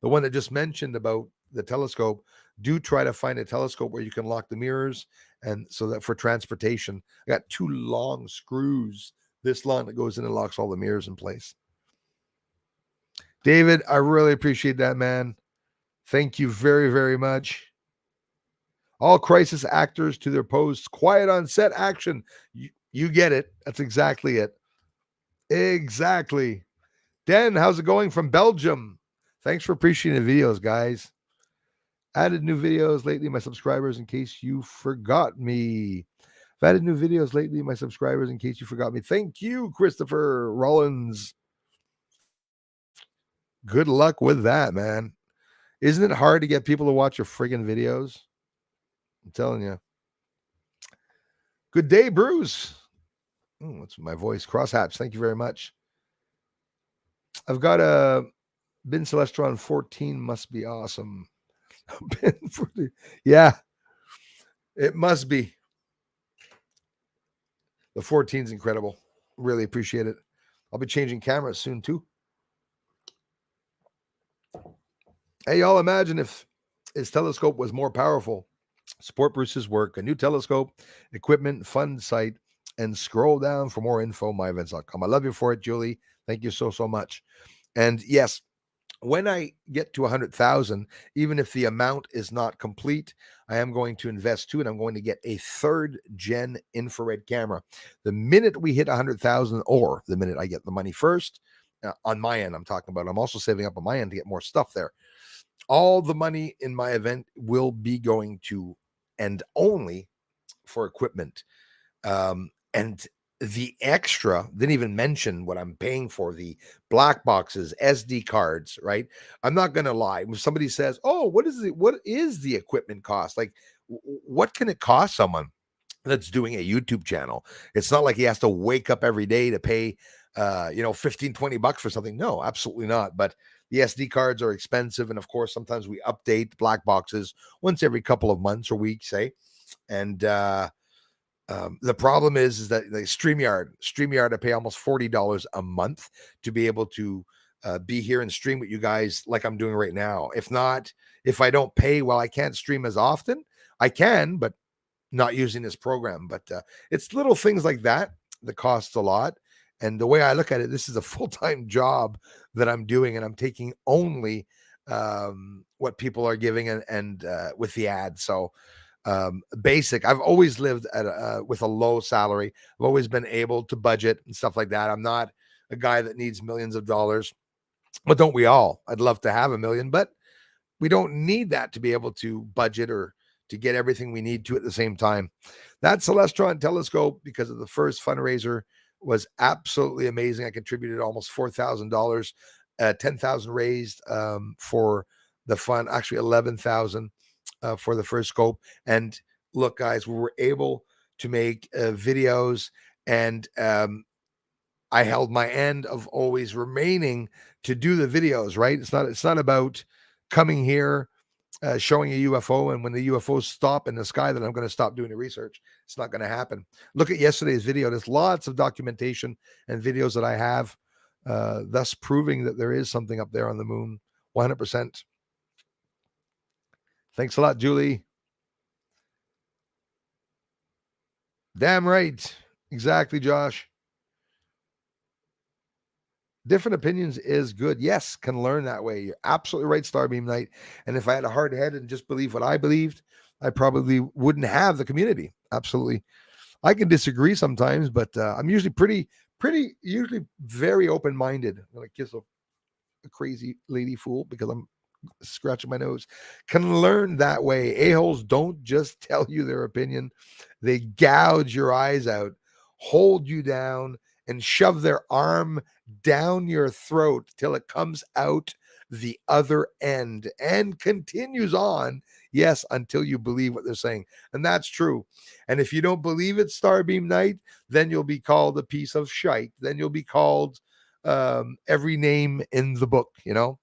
one that just mentioned about the telescope. Do try to find a telescope where you can lock the mirrors, and so that for transportation, I got 2 long screws this long that goes in and locks all the mirrors in place. David, I really appreciate that, man. Thank you very, very much. All crisis actors to their posts. Quiet on set action. You get it. That's exactly it. Exactly. Dan, how's it going from Belgium? Thanks for appreciating the videos, guys. Added new videos lately, my subscribers, in case you forgot me. I've added new videos lately, my subscribers, in case you forgot me. Thank you, Christopher Rollins. Good luck with that, man. Isn't it hard to get people to watch your friggin' videos? I'm telling you. Good day, Bruce. What's my voice? Crosshatch. Thank you very much. I've got a Bin Celestron 14. Must be awesome. Yeah, it must be. The 14 is incredible. Really appreciate it. I'll be changing cameras soon too. Hey, y'all, imagine if his telescope was more powerful. Support Bruce's work, a new telescope, equipment, fund site, and scroll down for more info, myevents.com. I love you for it, Julie. Thank you so, so much. And yes, when I get to 100,000, even if the amount is not complete, I am going to invest too, and I'm going to get a 3rd gen infrared camera. The minute we hit 100,000, or the minute I get the money first, on my end, I'm talking about, I'm also saving up on my end to get more stuff there. All the money in my event will be going to and only for equipment. And the extra, didn't even mention what I'm paying for, the black boxes, SD cards, right? I'm not going to lie. When somebody says, oh, what is the equipment cost? Like, what can it cost someone that's doing a YouTube channel? It's not like he has to wake up every day to pay, 15, 20 bucks for something. No, absolutely not. But the SD cards are expensive. And of course, sometimes we update black boxes once every couple of months or weeks, say. And the problem is that the StreamYard, I pay almost $40 a month to be able to be here and stream with you guys like I'm doing right now. If I don't pay, well, I can't stream as often. I can, but not using this program. But it's little things like that costs a lot. And the way I look at it, this is a full-time job that I'm doing, and I'm taking only what people are giving and with the ads. So basic. I've always lived with a low salary. I've always been able to budget and stuff like that. I'm not a guy that needs millions of dollars, but don't we all? I'd love to have $1 million, but we don't need that to be able to budget or to get everything we need to at the same time. That Celestron telescope, because of the first fundraiser, was absolutely amazing. I contributed almost $4,000, 10,000 raised for the fund, actually 11,000 for the first scope. And look, guys, we were able to make videos, and I held my end of always remaining to do the videos, right? It's not about coming here, showing a UFO, and when the UFOs stop in the sky, then I'm going to stop doing the research. It's not going to happen. Look at yesterday's video. There's lots of documentation and videos that I have, thus proving that there is something up there on the moon. 100%. Thanks a lot, Julie. Damn right. Exactly, Josh. Different opinions is good. Yes, can learn that way. You're absolutely right, Starbeam Knight. And if I had a hard head and just believe what I believed, I probably wouldn't have the community. Absolutely. I can disagree sometimes, but I'm usually usually very open minded. I'm going to kiss a crazy lady fool because I'm scratching my nose. Can learn that way. A-holes don't just tell you their opinion, they gouge your eyes out, hold you down, and shove their arm down your throat till it comes out the other end and continues on, yes, until you believe what they're saying. And that's true. And if you don't believe it, Starbeam Knight, then you'll be called a piece of shite. Then you'll be called every name in the book, you know?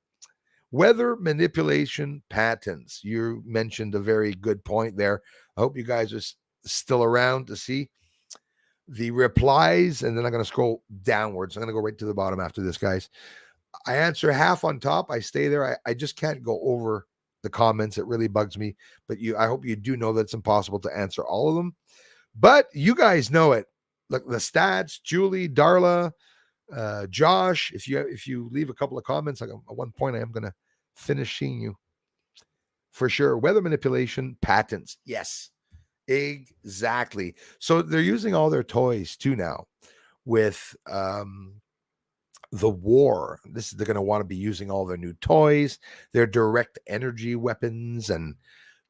Weather manipulation patents. You mentioned a very good point there. I hope you guys are still around to see the replies, and then I'm going to scroll downwards. I'm going to go right to the bottom after this, guys. I answer half on top. I stay there. I just can't go over the comments. It really bugs me. But I hope you do know that it's impossible to answer all of them. But you guys know it. Look, the stats, Julie, Darla, Josh. If you leave a couple of comments, like at one point, I am going to finish seeing you for sure. Weather manipulation patents. Yes, exactly. So they're using all their toys too now with the war. They're going to want to be using all their new toys, their direct energy weapons, and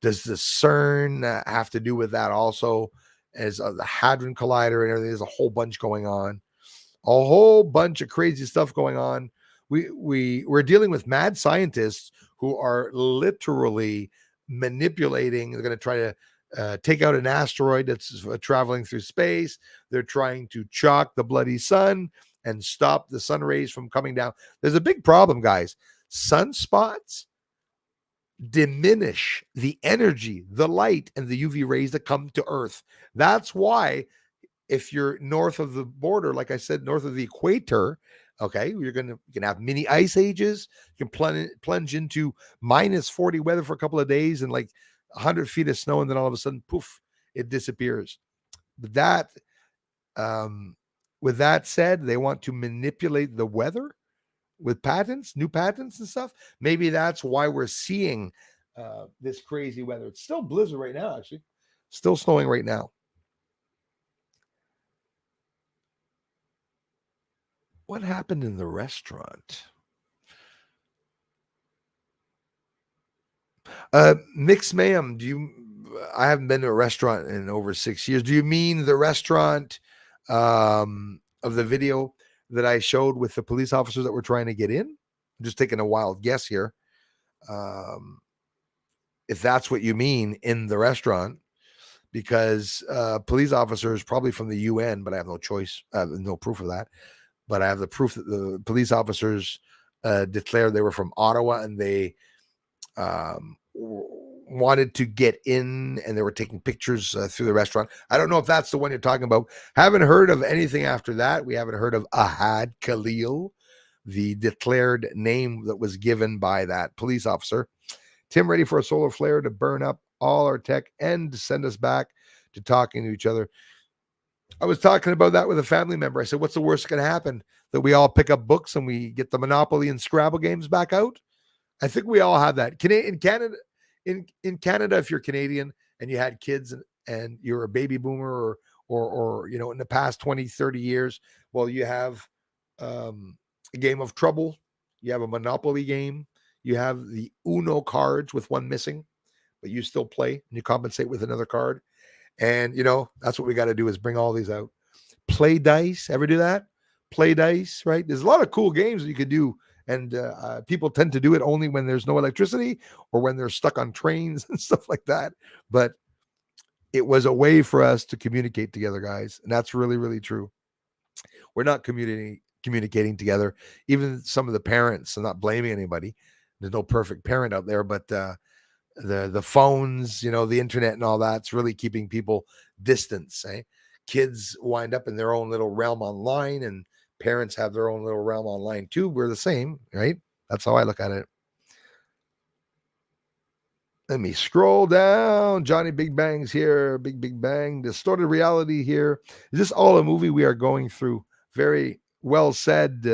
does the CERN have to do with that also? As the Hadron Collider and everything, there's a whole bunch going on, a whole bunch of crazy stuff going on. We're dealing with mad scientists who are literally manipulating. They're going to try to take out an asteroid that's traveling through space. They're trying to chock the bloody sun and stop the sun rays from coming down. There's a big problem, guys. Sunspots diminish the energy, the light, and the UV rays that come to Earth. That's why if you're north of the border, like I said, north of the equator, okay, you can have mini ice ages. You can plunge into minus 40 weather for a couple of days and like 100 feet of snow, and then all of a sudden, poof, it disappears. But with that said, they want to manipulate the weather with patents, new patents and stuff. Maybe that's why we're seeing this crazy weather. It's still blizzard right now, actually, still snowing right now. What happened in the restaurant? Mix Mayhem, I haven't been to a restaurant in over 6 years. Do you mean the restaurant of the video that I showed with the police officers that were trying to get in? I'm just taking a wild guess here. If that's what you mean, in the restaurant, because police officers, probably from the UN, but I have no choice, no proof of that. But I have the proof that the police officers declared they were from Ottawa, and they wanted to get in, and they were taking pictures through the restaurant. I don't know if that's the one you're talking about. Haven't heard of anything after that. We haven't heard of Ahad Khalil, the declared name that was given by that police officer. Tim, ready for a solar flare to burn up all our tech and send us back to talking to each other. I was talking about that with a family member. I said, what's the worst going to happen? That we all pick up books and we get the Monopoly and Scrabble games back out? I think we all have that. In Canada, if you're Canadian and you had kids and you're a baby boomer or you know, in the past 20, 30 years, well, you have a game of Trouble, you have a Monopoly game, you have the Uno cards with one missing, but you still play and you compensate with another card. And you know, that's what we got to do, is bring all these out. Play dice. Ever do that? Play dice, right? There's a lot of cool games that you could do. And people tend to do it only when there's no electricity or when they're stuck on trains and stuff like that. But it was a way for us to communicate together, guys. And that's really, really true. We're not communicating together. Even some of the parents, I'm not blaming anybody. There's no perfect parent out there, but the phones, you know, the internet and all that's really keeping people distance. Kids wind up in their own little realm online, and parents have their own little realm online too. We're the same, right? That's how I look at it. Let me scroll down. Johnny Big Bang's here. Big Bang. Distorted reality here. Is this all a movie we are going through? Very well said.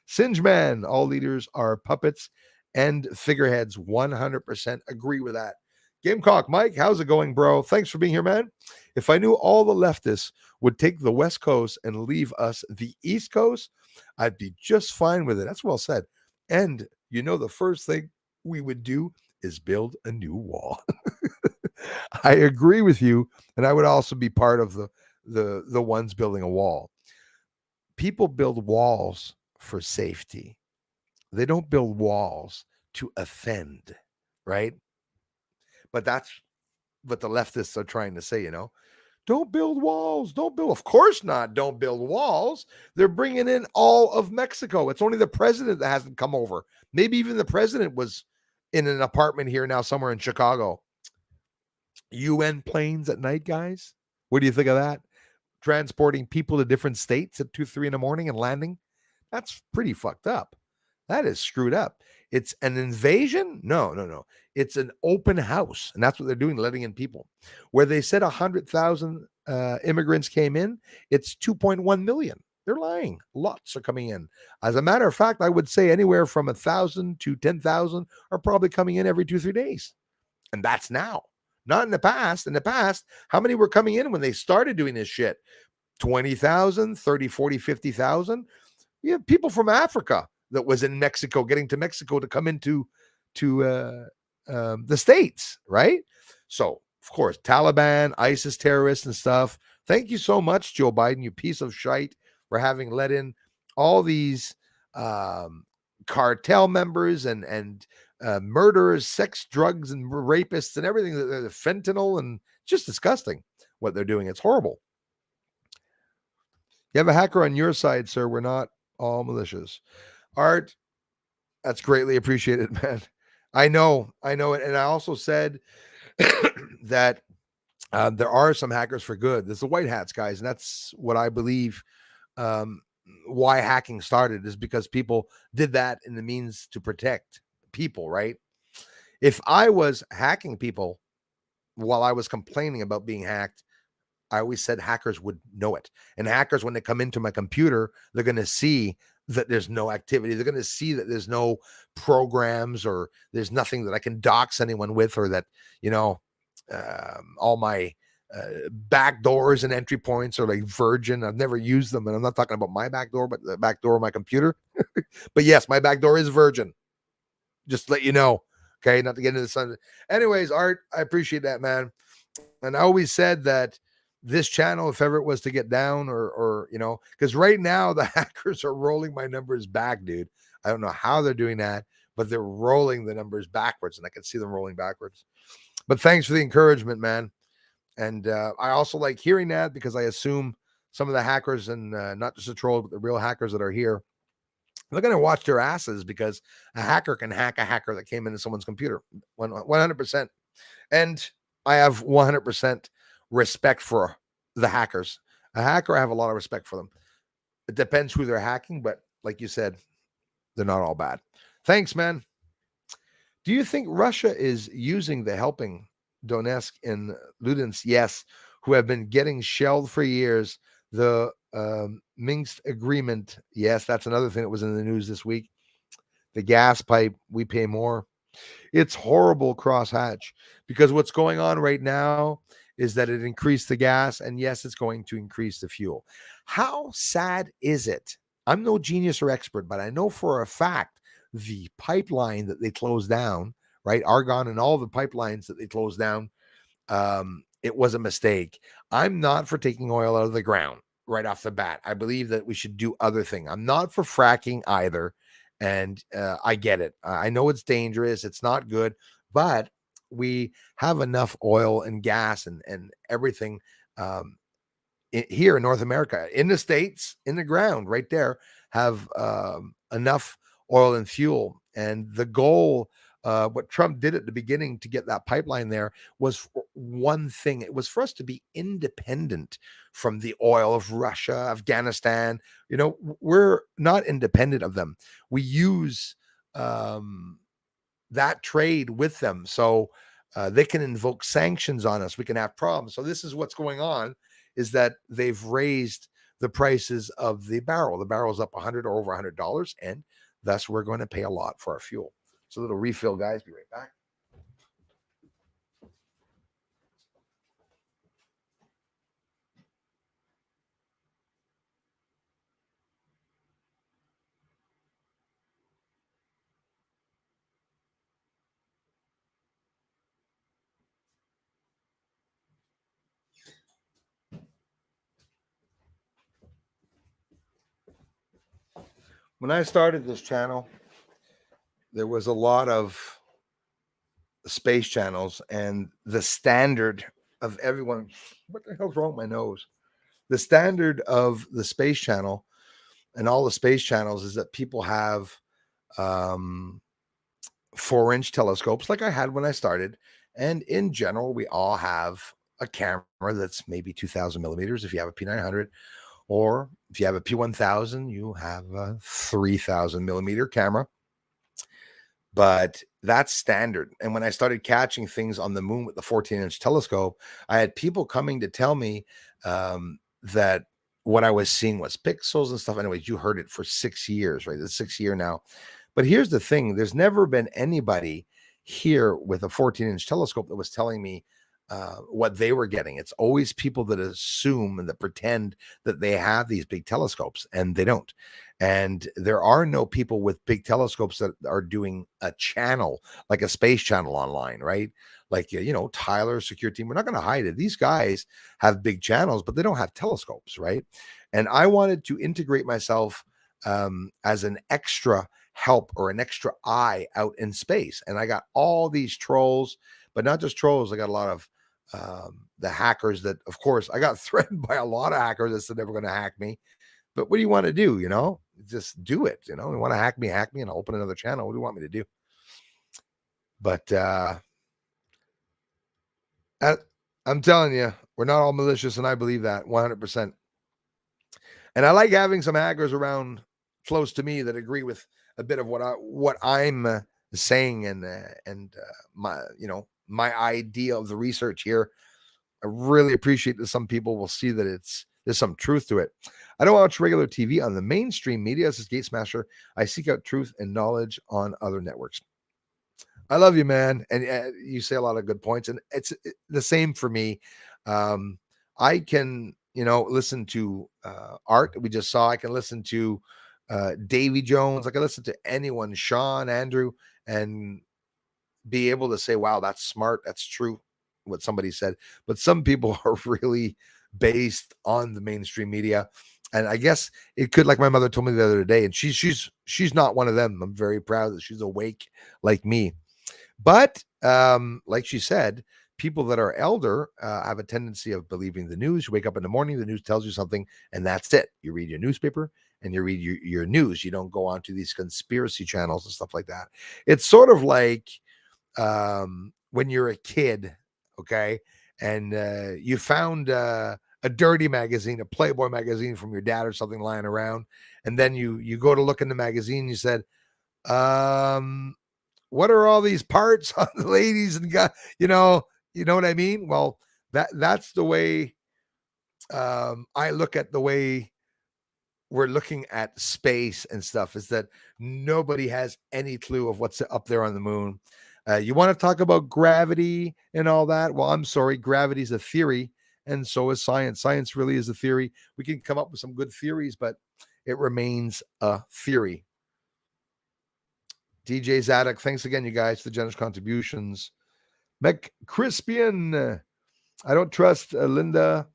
Singe Man. All leaders are puppets and figureheads. 100% agree with that. Gamecock Mike, how's it going, bro? Thanks for being here, man. If I knew all the leftists would take the West Coast and leave us the East Coast, I'd be just fine with it. That's well said. And the first thing we would do is build a new wall. I agree with you, and I would also be part of the ones building a wall. People build walls for safety. They don't build walls to offend, right? But that's what the leftists are trying to say, Don't build walls. Don't build. Of course not. Don't build walls. They're bringing in all of Mexico. It's only the president that hasn't come over. Maybe even the president was in an apartment here now somewhere in Chicago. UN planes at night, guys. What do you think of that? Transporting people to different states at 2, 3 in the morning and landing. That's pretty fucked up. That is screwed up. It's an invasion? No. It's an open house. And that's what they're doing, letting in people. Where they said 100,000 immigrants came in, it's 2.1 million. They're lying. Lots are coming in. As a matter of fact, I would say anywhere from 1,000 to 10,000 are probably coming in every 2, 3 days. And that's now. Not in the past. In the past, how many were coming in when they started doing this shit? 20,000, 30, 40, 50,000. You have people from Africa that was in Mexico, getting to Mexico to come into the States, right? So, of course, Taliban, ISIS terrorists and stuff. Thank you so much, Joe Biden, you piece of shite, for having let in all these cartel members and murderers, sex, drugs, and rapists and everything. The fentanyl, and just disgusting what they're doing. It's horrible. You have a hacker on your side, sir. We're not all malicious. Art, that's greatly appreciated, man. I know it. And I also said that there are some hackers for good. There's the white hats, guys. And that's what I believe why hacking started, is because people did that in the means to protect people, right? If I was hacking people while I was complaining about being hacked, I always said hackers would know it. And hackers, when they come into my computer, they're going to see that there's no activity. They're going to see that there's no programs, or there's nothing that I can dox anyone with, or that, all my back doors and entry points are like virgin. I've never used them. And I'm not talking about my back door, but the back door of my computer. But yes, my back door is virgin. Just to let you know. Okay. Not to get into the sun. Anyways, Art, I appreciate that, man. And I always said that this channel, if ever it was to get down, or because right now the hackers are rolling my numbers back, dude. I don't know how they're doing that, but they're rolling the numbers backwards, and I can see them rolling backwards. But thanks for the encouragement, man. And I also like hearing that, because I assume some of the hackers, and not just the trolls, but the real hackers that are here, they're going to watch their asses, because a hacker can hack a hacker that came into someone's computer. 100%. And I have 100% respect for the hackers. A hacker, I have a lot of respect for them. It depends who they're hacking, but like you said, they're not all bad. Thanks, man. Do you think Russia is using the helping Donetsk and Luhansk, yes, who have been getting shelled for years? The Minsk agreement, yes, that's another thing that was in the news this week. The gas pipe, we pay more. It's horrible, Crosshatch, because what's going on right now is that it increased the gas, and yes, it's going to increase the fuel. How sad is it? I'm no genius or expert, but I know for a fact the pipeline that they closed down, right? Argon and all the pipelines that they closed down, it was a mistake. I'm not for taking oil out of the ground right off the bat. I believe that we should do other things. I'm not for fracking either. And I get it. I know it's dangerous. It's not good, but we have enough oil and gas and everything here in North America, in the States, in the ground right there, have enough oil and fuel. And the goal, what Trump did at the beginning to get that pipeline there, was one thing. It was for us to be independent from the oil of Russia, Afghanistan. We're not independent of them. We use that trade with them. So they can invoke sanctions on us. We can have problems. So this is what's going on, is that they've raised the prices of the barrel. The barrel's up 100 or over $100, and thus we're going to pay a lot for our fuel. So a little refill, guys. Be right back. When I started this channel, there was a lot of space channels, and the standard of everyone, what the hell's wrong with my nose? The standard of the space channel and all the space channels is that people have 4-inch telescopes like I had when I started. And in general, we all have a camera that's maybe 2000 millimeters if you have a P900, or if you have a P1000, you have a 3000 millimeter camera. But that's standard. And when I started catching things on the moon with the 14-inch telescope, I had people coming to tell me that what I was seeing was pixels and stuff. Anyways, you heard it for 6 years, right? It's 6th year now. But here's the thing: there's never been anybody here with a 14-inch telescope that was telling me what they were getting. It's always people that assume and that pretend that they have these big telescopes, and they don't. And there are no people with big telescopes that are doing a channel like a space channel online, right? Like, Tyler Secure Team. We're not going to hide it. These guys have big channels, but they don't have telescopes, right? And I wanted to integrate myself as an extra help or an extra eye out in space. And I got all these trolls, but not just trolls. I got a lot of the hackers that, of course, I got threatened by a lot of hackers that said they were going to hack me. But what do you want to do? Just do it. You want to hack me, and I'll open another channel. What do you want me to do? But I'm telling you, we're not all malicious, and I believe that 100%. And I like having some hackers around close to me that agree with a bit of what I'm saying, and my idea of the research here. I really appreciate that some people will see that there's some truth to it. I don't watch regular TV on the mainstream media. This is Gate Smasher. I seek out truth and knowledge on other networks. I love you, man. And you say a lot of good points, and it's the same for me. I can, listen to art we just saw. I can listen to Davy Jones. I can listen to anyone, Sean, Andrew, and be able to say, wow, that's smart. That's true, what somebody said. But some people are really based on the mainstream media. And I guess it could, like my mother told me the other day, and she's not one of them. I'm very proud that she's awake like me. But like she said, people that are elder have a tendency of believing the news. You wake up in the morning, the news tells you something, and that's it. You read your newspaper and you read your news. You don't go on to these conspiracy channels and stuff like that. It's sort of like when you're a kid, okay, and you found a dirty magazine, a Playboy magazine from your dad or something lying around, and then you go to look in the magazine, you said, what are all these parts on the ladies and guys? You know what I mean? Well, that's the way I look at the way we're looking at space and stuff, is that nobody has any clue of what's up there on the moon. You want to talk about gravity and all that? Well, I'm sorry, gravity is a theory, and so is science. Science really is a theory. We can come up with some good theories, but it remains a theory. DJ Zadok, thanks again, you guys, for the generous contributions. McCrispian, I don't trust Linda,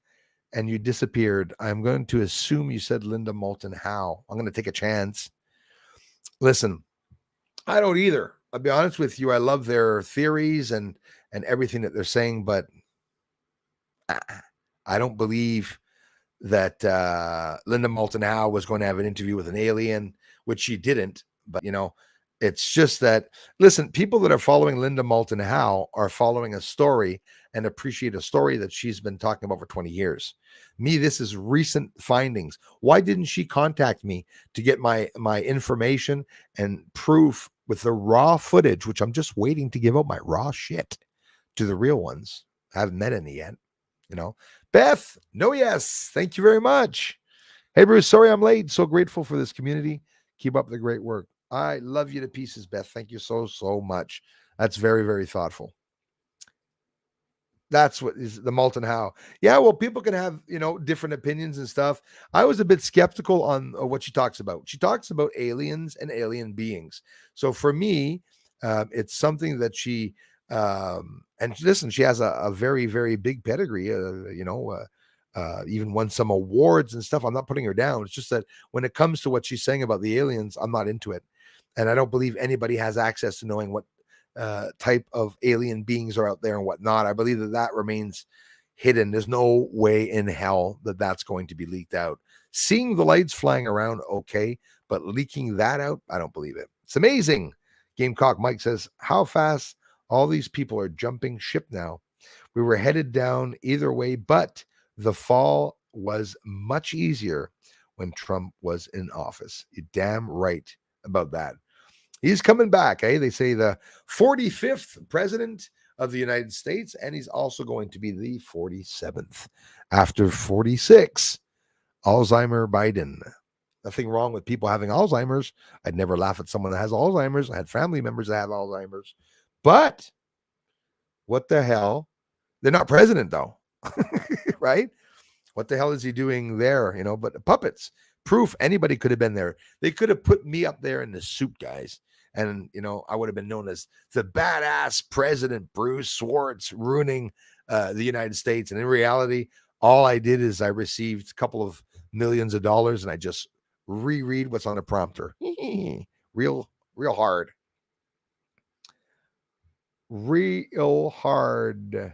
and you disappeared. I'm going to assume you said Linda Moulton Howe. I'm going to take a chance. Listen, I don't either. I'll be honest with you. I love their theories and everything that they're saying, but I don't believe that Linda Moulton Howe was going to have an interview with an alien, which she didn't. But, it's just that, listen, people that are following Linda Moulton Howe are following a story and appreciate a story that she's been talking about for 20 years. Me, this is recent findings. Why didn't she contact me to get my information and proof with the raw footage, which I'm just waiting to give out my raw shit to the real ones. I haven't met any yet. Beth, no, yes. Thank you very much. Hey, Bruce, sorry I'm late. So grateful for this community. Keep up the great work. I love you to pieces, Beth. Thank you so, so much. That's very, very thoughtful. That's what is the Molten How. Yeah, well, people can have, different opinions and stuff. I was a bit skeptical on what she talks about. She talks about aliens and alien beings. So for me, it's something that she, and listen, she has a very, very big pedigree, even won some awards and stuff. I'm not putting her down. It's just that when it comes to what she's saying about the aliens, I'm not into it. And I don't believe anybody has access to knowing what type of alien beings are out there and whatnot. I believe that remains hidden. There's no way in hell that that's going to be leaked out. Seeing the lights flying around, okay, but leaking that out, I don't believe it. It's amazing. Gamecock Mike says, how fast all these people are jumping ship now. We were headed down either way, but the fall was much easier when Trump was in office. You're damn right about that. He's coming back, eh? They say the 45th president of the United States, and he's also going to be the 47th after 46. Alzheimer Biden. Nothing wrong with people having Alzheimer's. I'd never laugh at someone that has Alzheimer's. I had family members that have Alzheimer's. But what the hell? They're not president, though, right? What the hell is he doing there? But puppets. Proof anybody could have been there. They could have put me up there in the suit, guys. And, I would have been known as the badass president, Bruce Swartz, ruining the United States. And in reality, all I did is I received a couple of millions of dollars and I just reread what's on the prompter. real hard. Real hard.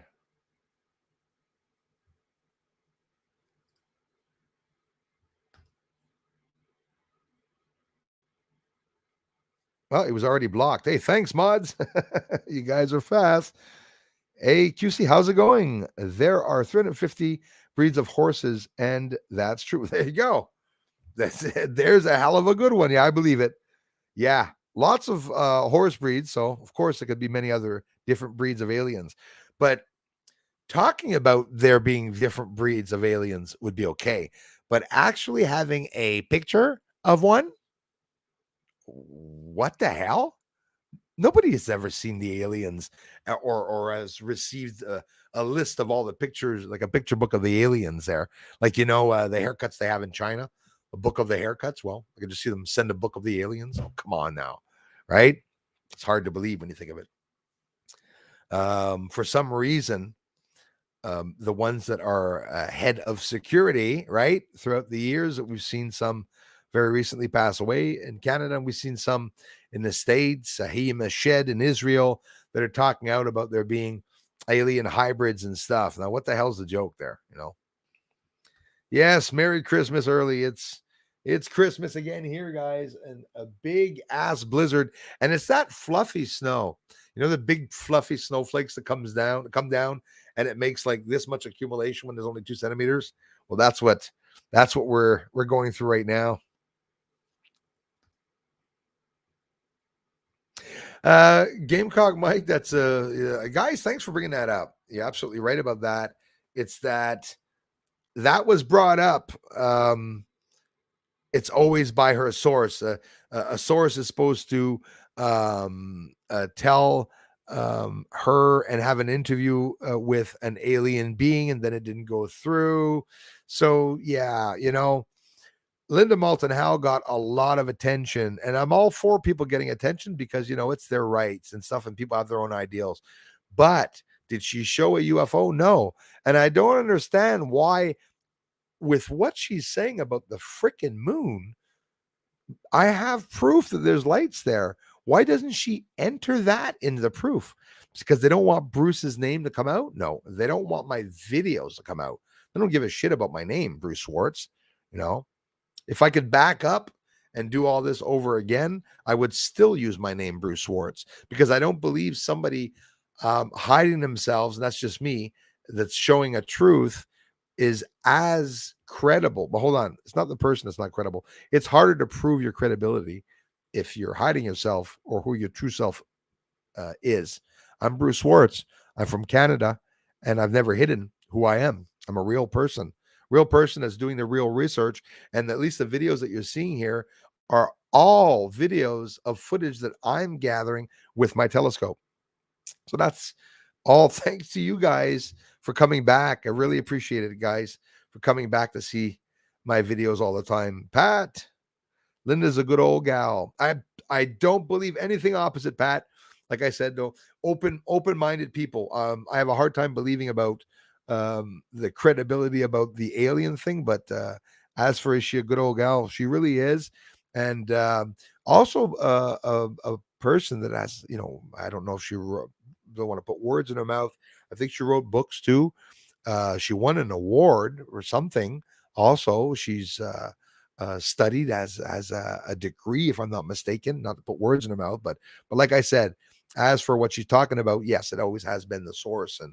Well, it was already blocked. Hey, thanks, mods. You guys are fast. Hey, QC, how's it going? There are 350 breeds of horses, and that's true. There you go. There's a hell of a good one. Yeah, I believe it. Yeah, lots of horse breeds. So, of course, there could be many other different breeds of aliens. But talking about there being different breeds of aliens would be okay. But actually having a picture of one, what the hell? Nobody has ever seen the aliens or has received a list of all the pictures, like a picture book of the aliens there. Like, the haircuts they have in China, a book of the haircuts. Well, I could just see them send a book of the aliens. Oh, come on now. Right? It's hard to believe when you think of it. For some reason, the ones that are head of security, right, throughout the years that we've seen some very recently pass away in Canada, and we've seen some in the States, Sahim Ashed in Israel, that are talking out about there being alien hybrids and stuff. Now, what the hell's the joke there? Yes, Merry Christmas early. It's Christmas again here, guys, and a big ass blizzard, and it's that fluffy snow. The big fluffy snowflakes that come down, and it makes like this much accumulation when there's only 2 centimeters. Well, that's what we're going through right now. Gamecock Mike, that's guys, thanks for bringing that up. You're absolutely right about that. It's that was brought up. It's always by her source. A source is supposed to tell her and have an interview with an alien being, and then it didn't go through. So yeah, Linda Moulton Howe got a lot of attention, and I'm all for people getting attention because, it's their rights and stuff, and people have their own ideals. But did she show a UFO? No. And I don't understand why, with what she's saying about the freaking moon, I have proof that there's lights there. Why doesn't she enter that into the proof? It's because they don't want Bruce's name to come out? No, they don't want my videos to come out. They don't give a shit about my name, Bruce Swartz, If I could back up and do all this over again, I would still use my name, Bruce Swartz, because I don't believe somebody hiding themselves, and that's just me, that's showing a truth is as credible. But hold on, it's not the person that's not credible. It's harder to prove your credibility if you're hiding yourself or who your true self is. I'm Bruce Swartz. I'm from Canada, and I've never hidden who I am. I'm a real person that's doing the real research. And at least the videos that you're seeing here are all videos of footage that I'm gathering with my telescope. So that's all thanks to you guys for coming back. I really appreciate it, guys, for coming back to see my videos all the time. Pat, Linda's a good old gal. I don't believe anything opposite, Pat. Like I said, though, open-minded people. I have a hard time believing about the credibility about the alien thing, but as for is she a good old gal, she really is. And also a person that has, I don't know if she don't want to put words in her mouth. I think she wrote books too. She won an award or something. Also, she's studied as a degree, if I'm not mistaken. Not to put words in her mouth, but like I said, as for what she's talking about, yes, it always has been the source. And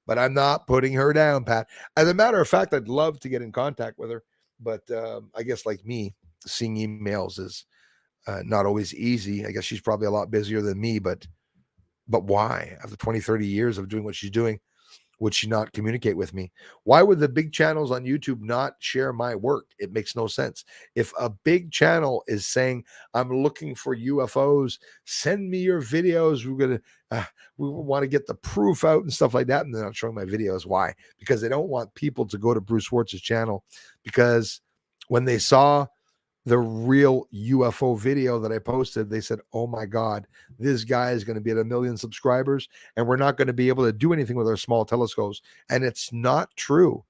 but I'm not putting her down, Pat. As a matter of fact, I'd love to get in contact with her, but I guess like me, seeing emails is not always easy. I guess she's probably a lot busier than me, but why? After 20, 30 years of doing what she's doing, would she not communicate with me? Why would the big channels on YouTube not share my work? It makes no sense. If a big channel is saying, I'm looking for UFOs, send me your videos. We want to get the proof out and stuff like that. And they're not showing my videos. Why? Because they don't want people to go to Bruce Schwartz's channel, because when they saw the real UFO video that I posted, they said, oh my God, this guy is going to be at 1 million subscribers and we're not going to be able to do anything with our small telescopes. And it's not true.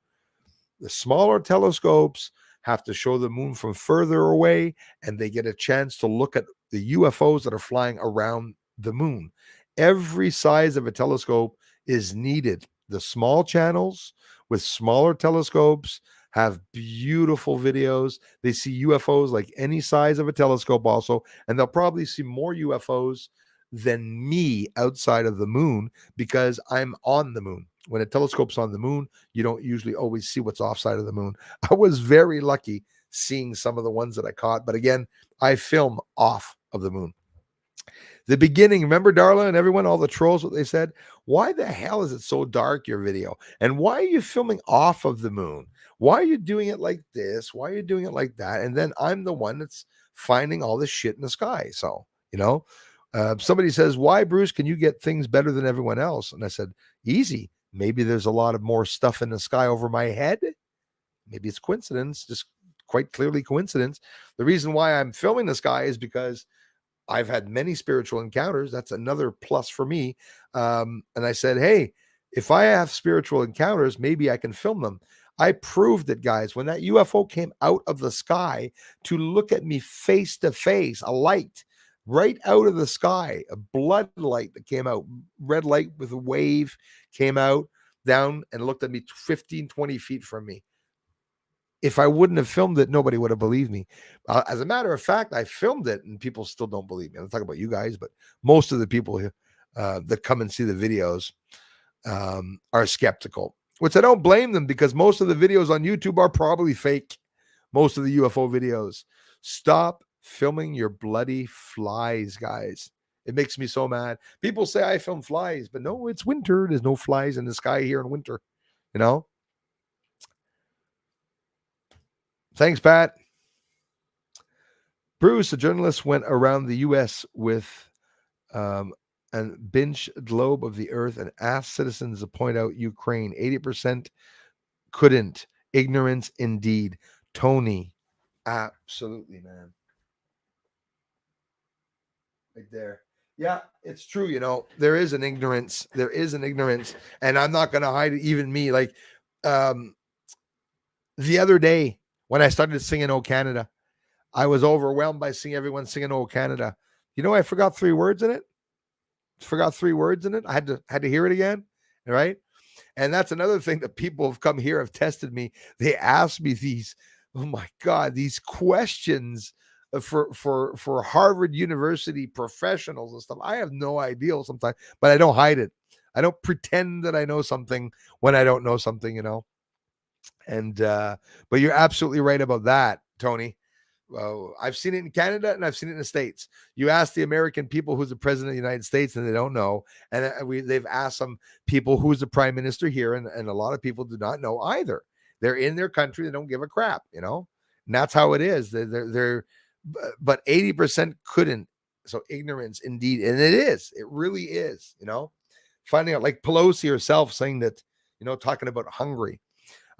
The smaller telescopes have to show the moon from further away, and they get a chance to look at the UFOs that are flying around the moon. Every size of a telescope is needed. The small channels with smaller telescopes have beautiful videos. They see UFOs like any size of a telescope also, and they'll probably see more UFOs than me outside of the moon, because I'm on the moon. When a telescope's on the moon, you don't usually always see what's offside of the moon. I was very lucky seeing some of the ones that I caught, but again, I film off of the moon. The beginning, remember Darla and everyone, all the trolls, what they said? Why the hell is it so dark, your video? And why are you filming off of the moon? Why are you doing it like this? Why are you doing it like that? And then I'm the one that's finding all this shit in the sky. So, somebody says, why, Bruce, can you get things better than everyone else? And I said, easy. Maybe there's a lot of more stuff in the sky over my head. Maybe it's coincidence, just quite clearly coincidence. The reason why I'm filming the sky is because I've had many spiritual encounters. That's another plus for me. And I said, hey, if I have spiritual encounters, maybe I can film them. I proved it, guys. When that UFO came out of the sky to look at me face to face, a light right out of the sky, a blood light that came out, red light with a wave came out down and looked at me 15, 20 feet from me. If I wouldn't have filmed it, nobody would have believed me. As a matter of fact, I filmed it and people still don't believe me. I'm talking about you guys, but most of the people that come and see the videos are skeptical, which I don't blame them, because most of the videos on YouTube are probably fake. Most of the UFO videos. Stop filming your bloody flies, guys. It makes me so mad. People say I film flies, but no, it's winter. There's no flies in the sky here in winter, Thanks, Pat. Bruce, a journalist, went around the U.S. with a binge globe of the earth and asked citizens to point out Ukraine. 80% couldn't. Ignorance indeed. Tony, absolutely, man. Right there. Yeah, it's true. There is an ignorance. And I'm not going to hide it. Even me, like the other day when I started singing "Oh Canada," I was overwhelmed by seeing everyone singing "Oh Canada." I forgot 3 words in it. I had to hear it again. Right. And that's another thing that people have come here, have tested me. They ask me these, oh my God, these questions for Harvard University professionals and stuff. I have no idea sometimes, but I don't hide it. I don't pretend that I know something when I don't know something, And but you're absolutely right about that, Tony. I've seen it in Canada and I've seen it in the States. You ask the American people who's the president of the United States and they don't know. And they've asked some people who's the prime minister here, and a lot of people do not know either. They're in their country, they don't give a crap, you know, and that's how it is. But 80% couldn't. So ignorance indeed, and it really is, you know, finding out, like Pelosi herself saying that, you know, talking about Hungary.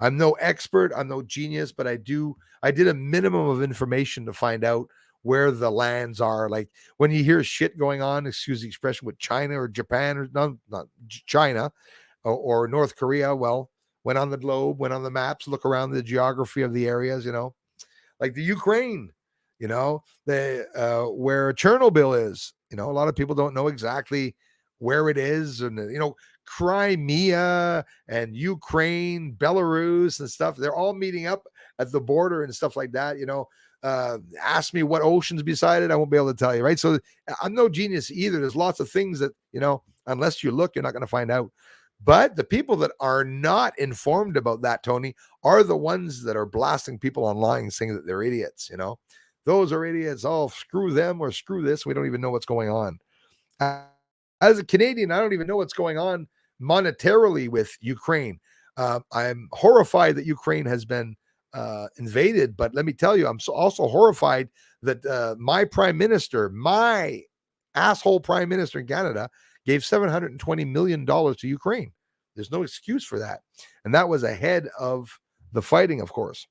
I'm no expert, I'm no genius, but I did a minimum of information to find out where the lands are. Like when you hear shit going on, excuse the expression, with China or Japan, or not China, or North Korea, well, went on the globe, went on the maps, look around the geography of the areas, you know, like the Ukraine, you know, the where Chernobyl is. You know, a lot of people don't know exactly where it is, and you know, Crimea and Ukraine, Belarus and stuff. They're all meeting up at the border and stuff like that. You know, ask me what oceans beside it, I won't be able to tell you, right? So I'm no genius either. There's lots of things that, you know, unless you look, you're not going to find out. But the people that are not informed about that, Tony, are the ones that are blasting people online saying that they're idiots, you know. Those are idiots. Oh, screw them or screw this. We don't even know what's going on. As a Canadian, I don't even know what's going on monetarily with Ukraine. I'm horrified that Ukraine has been invaded, but let me tell you, I'm also horrified that my prime minister, my asshole prime minister in Canada, gave $720 million to Ukraine. There's no excuse for that. And that was ahead of the fighting, of course.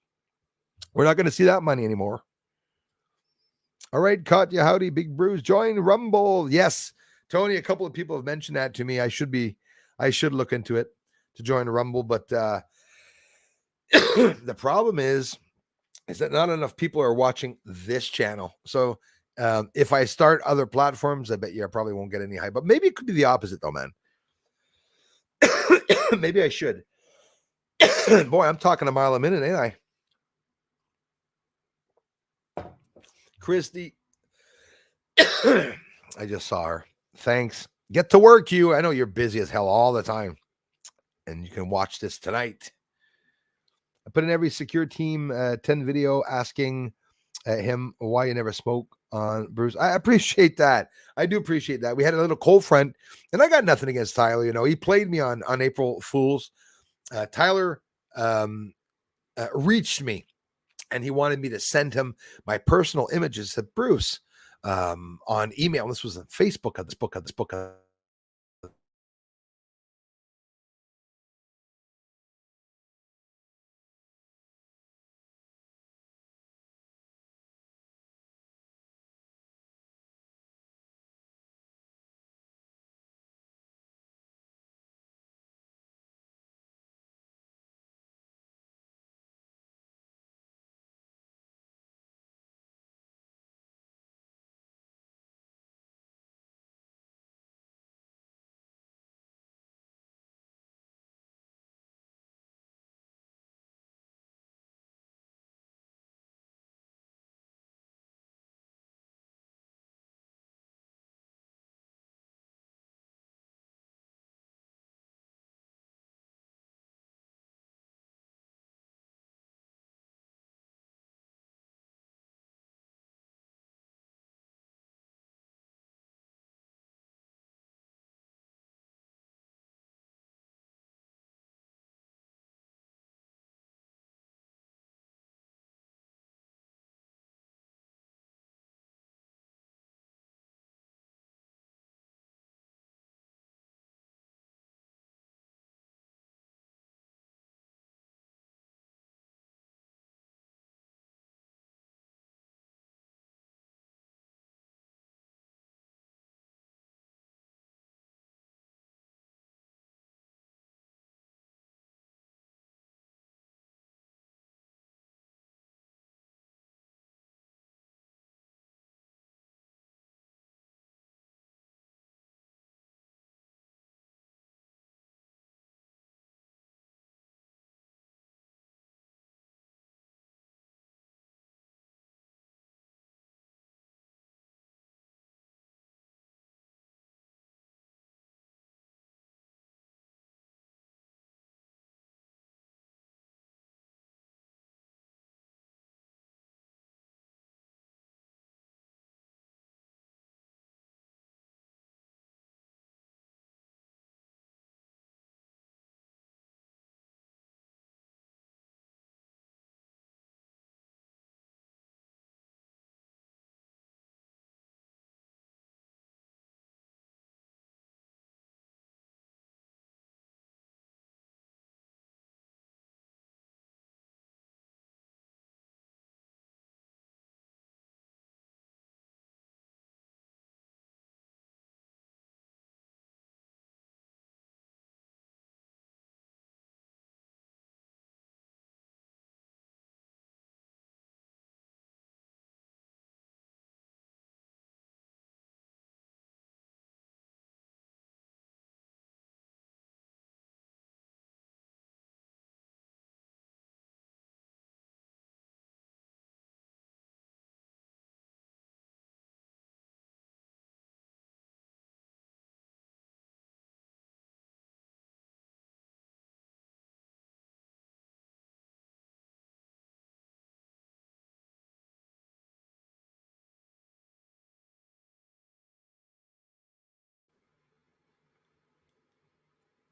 We're not going to see that money anymore. All right, Katya, howdy, Big Bruce, join Rumble. Yes, Tony, a couple of people have mentioned that to me. I should look into it to join Rumble, but the problem is that not enough people are watching this channel. So if I start other platforms, I bet you I probably won't get any hype. But maybe it could be the opposite, though, man. Maybe I should. Boy, I'm talking a mile a minute, ain't I? Christy, I just saw her. Thanks. Get to work, you. I know you're busy as hell all the time, and you can watch this tonight. I put in every secure team 10 video asking him why you never spoke on Bruce. I appreciate that. I do appreciate that. We had a little cold front, and I got nothing against Tyler. You know, he played me on April Fools. Tyler reached me, and he wanted me to send him my personal images to Bruce on email. This was on Facebook of this book.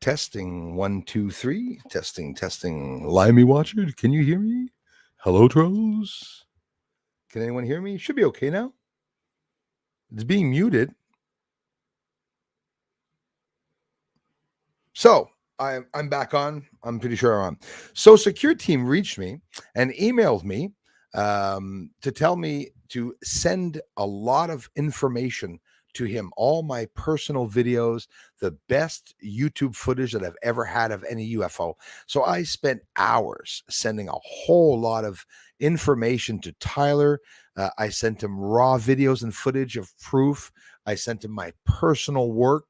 Testing 1, 2, 3. Testing. Limey Watcher, can you hear me? Hello, trolls. Can anyone hear me? Should be okay now. It's being muted. So I'm back on. I'm pretty sure I'm on. So Secure Team reached me and emailed me to tell me to send a lot of information to him, all my personal videos, the best YouTube footage that I've ever had of any UFO. So I spent hours sending a whole lot of information to Tyler. I sent him raw videos and footage of proof. I sent him my personal work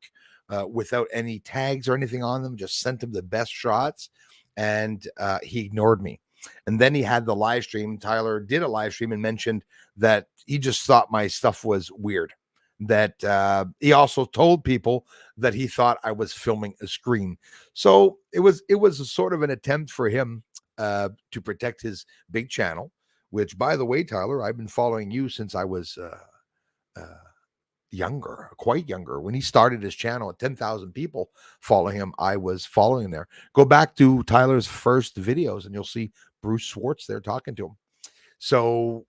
without any tags or anything on them, just sent him the best shots, and he ignored me. And then he had the live stream. Tyler did a live stream and mentioned that he just thought my stuff was weird. That he also told people that he thought I was filming a screen. So it was a sort of an attempt for him to protect his big channel. Which, by the way, Tyler, I've been following you since I was younger, quite younger. When he started his channel at 10,000 people following him, I was following there. Go back to Tyler's first videos and you'll see Bruce Swartz there talking to him. So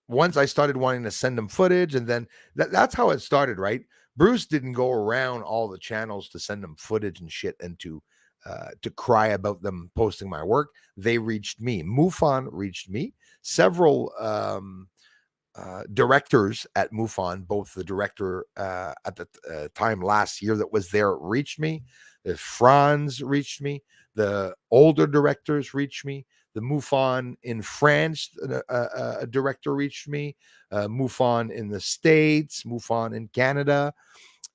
once I started wanting to send him footage, and then that's how it started, right? Bruce didn't go around all the channels to send them footage and shit and to cry about them posting my work. They reached me. MUFON reached me. Several directors at MUFON, both the director at the time last year that was there reached me. The Franz reached me. The older directors reached me. The MUFON in France, a director reached me. MUFON in the States, MUFON in Canada,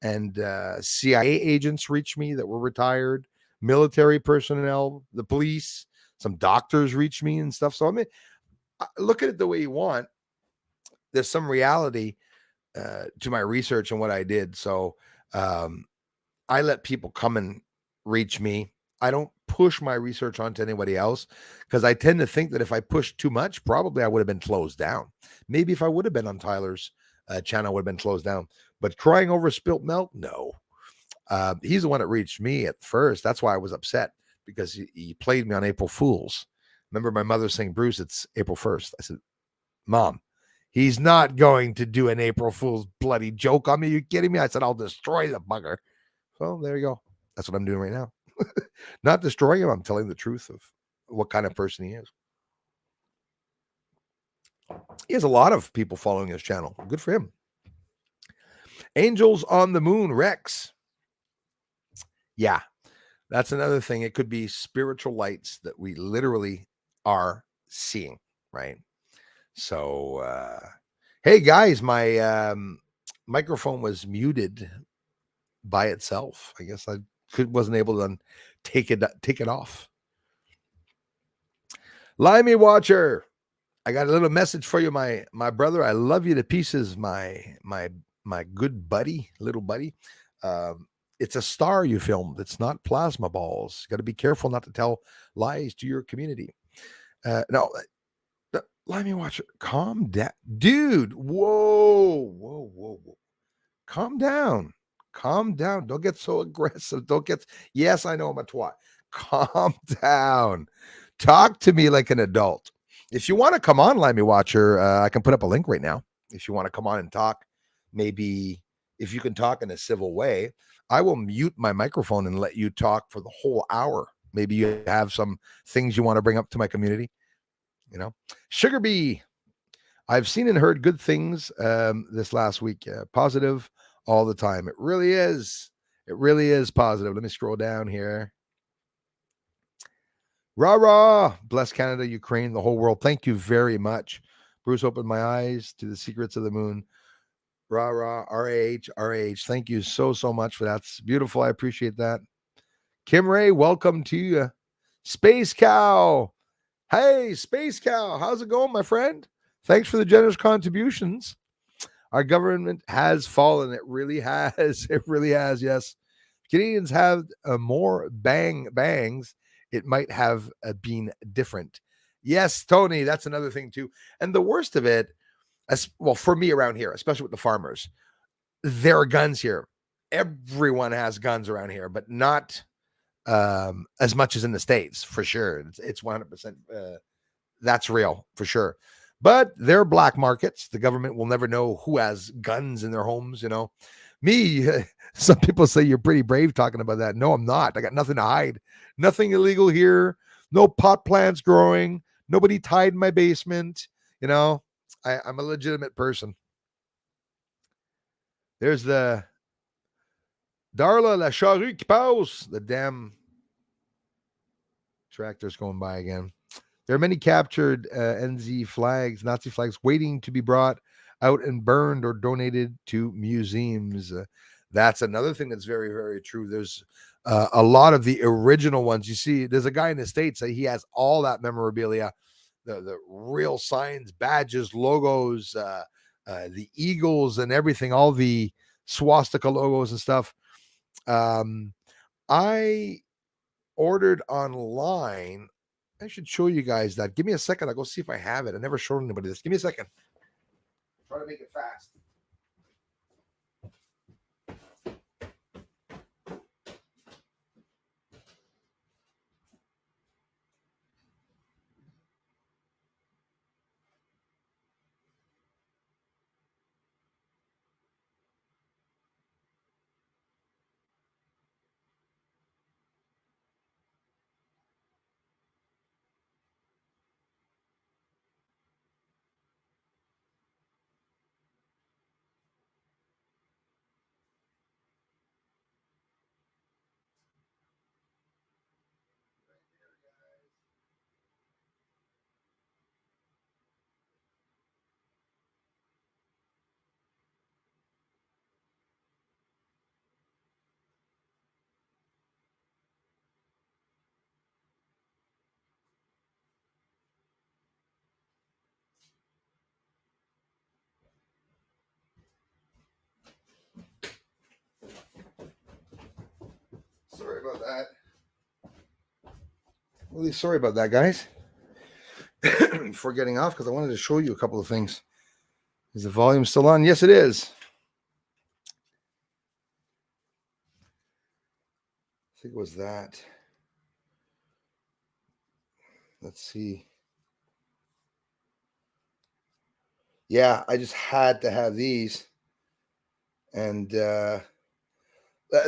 and CIA agents reached me that were retired. Military personnel, the police, some doctors reached me and stuff. So I mean, look at it the way you want. There's some reality to my research and what I did. So I let people come and reach me. I don't push my research onto anybody else because I tend to think that if I pushed too much, probably I would have been closed down. Maybe if I would have been on Tyler's channel, I would have been closed down. But crying over spilt milk, no. He's the one that reached me at first. That's why I was upset, because he played me on April Fools. Remember my mother saying, Bruce, it's April 1st. I said, Mom, he's not going to do an April Fool's bloody joke on me. You kidding me? I said, I'll destroy the bugger. Well, there you go. That's what I'm doing right now. Not destroying him. I'm telling the truth of what kind of person he is. He has a lot of people following his channel. Good for him. Angels on the Moon, Rex. Yeah, that's another thing. It could be spiritual lights that we literally are seeing, right? So, hey guys, my microphone was muted by itself. I guess I wasn't able to take it off. Limey Watcher, I got a little message for you, my brother. I love you to pieces, my good buddy, little buddy. It's a star you filmed. It's not plasma balls. Got to be careful not to tell lies to your community. No, Limey Watcher, calm down, dude. Whoa. Calm down. Don't get so aggressive. Yes, I know I'm a twat. Calm down. Talk to me like an adult. If you want to come on, Limey Watcher, I can put up a link right now. If you want to come on and talk, maybe if you can talk in a civil way, I will mute my microphone and let you talk for the whole hour. Maybe you have some things you want to bring up to my community. You know, Sugar Bee, I've seen and heard good things this last week. Positive all the time. It really is. It really is positive. Let me scroll down here. Rah, bless Canada, Ukraine, the whole world. Thank you very much. Bruce opened my eyes to the secrets of the moon. Rah, RAH. Thank you so much for that. It's beautiful. I appreciate that. Kim Ray, welcome to you. Space Cow. Hey, Space Cow. How's it going, my friend? Thanks for the generous contributions. Our government has fallen. It really has. It really has, yes. Canadians have more bangs. It might have been different. Yes, Tony, that's another thing too. And the worst of it, well, for me around here, especially with the farmers, there are guns here. Everyone has guns around here, but not as much as in the States, for sure. It's 100%. That's real for sure. But they're black markets. The government will never know who has guns in their homes. Me. Some people say you're pretty brave talking about that. No, I'm not. I got nothing to hide. Nothing illegal here. No pot plants growing. Nobody tied in my basement. I'm a legitimate person. There's the Darla La Charrue qui passe. The damn tractor's going by again. There are many captured NZ flags, Nazi flags, waiting to be brought out and burned or donated to museums. That's another thing that's very, very true. There's a lot of the original ones. You see, there's a guy in the States that he has all that memorabilia, the real signs, badges, logos, the eagles and everything, all the swastika logos and stuff. I ordered online. I should show you guys that. Give me a second. I'll go see if I have it. I never showed anybody this. Give me a second. Try to make it fast. Sorry about that. Really sorry about that, guys. For getting off, because I wanted to show you a couple of things. Is the volume still on? Yes, it is. I think it was that. Let's see. Yeah, I just had to have these. And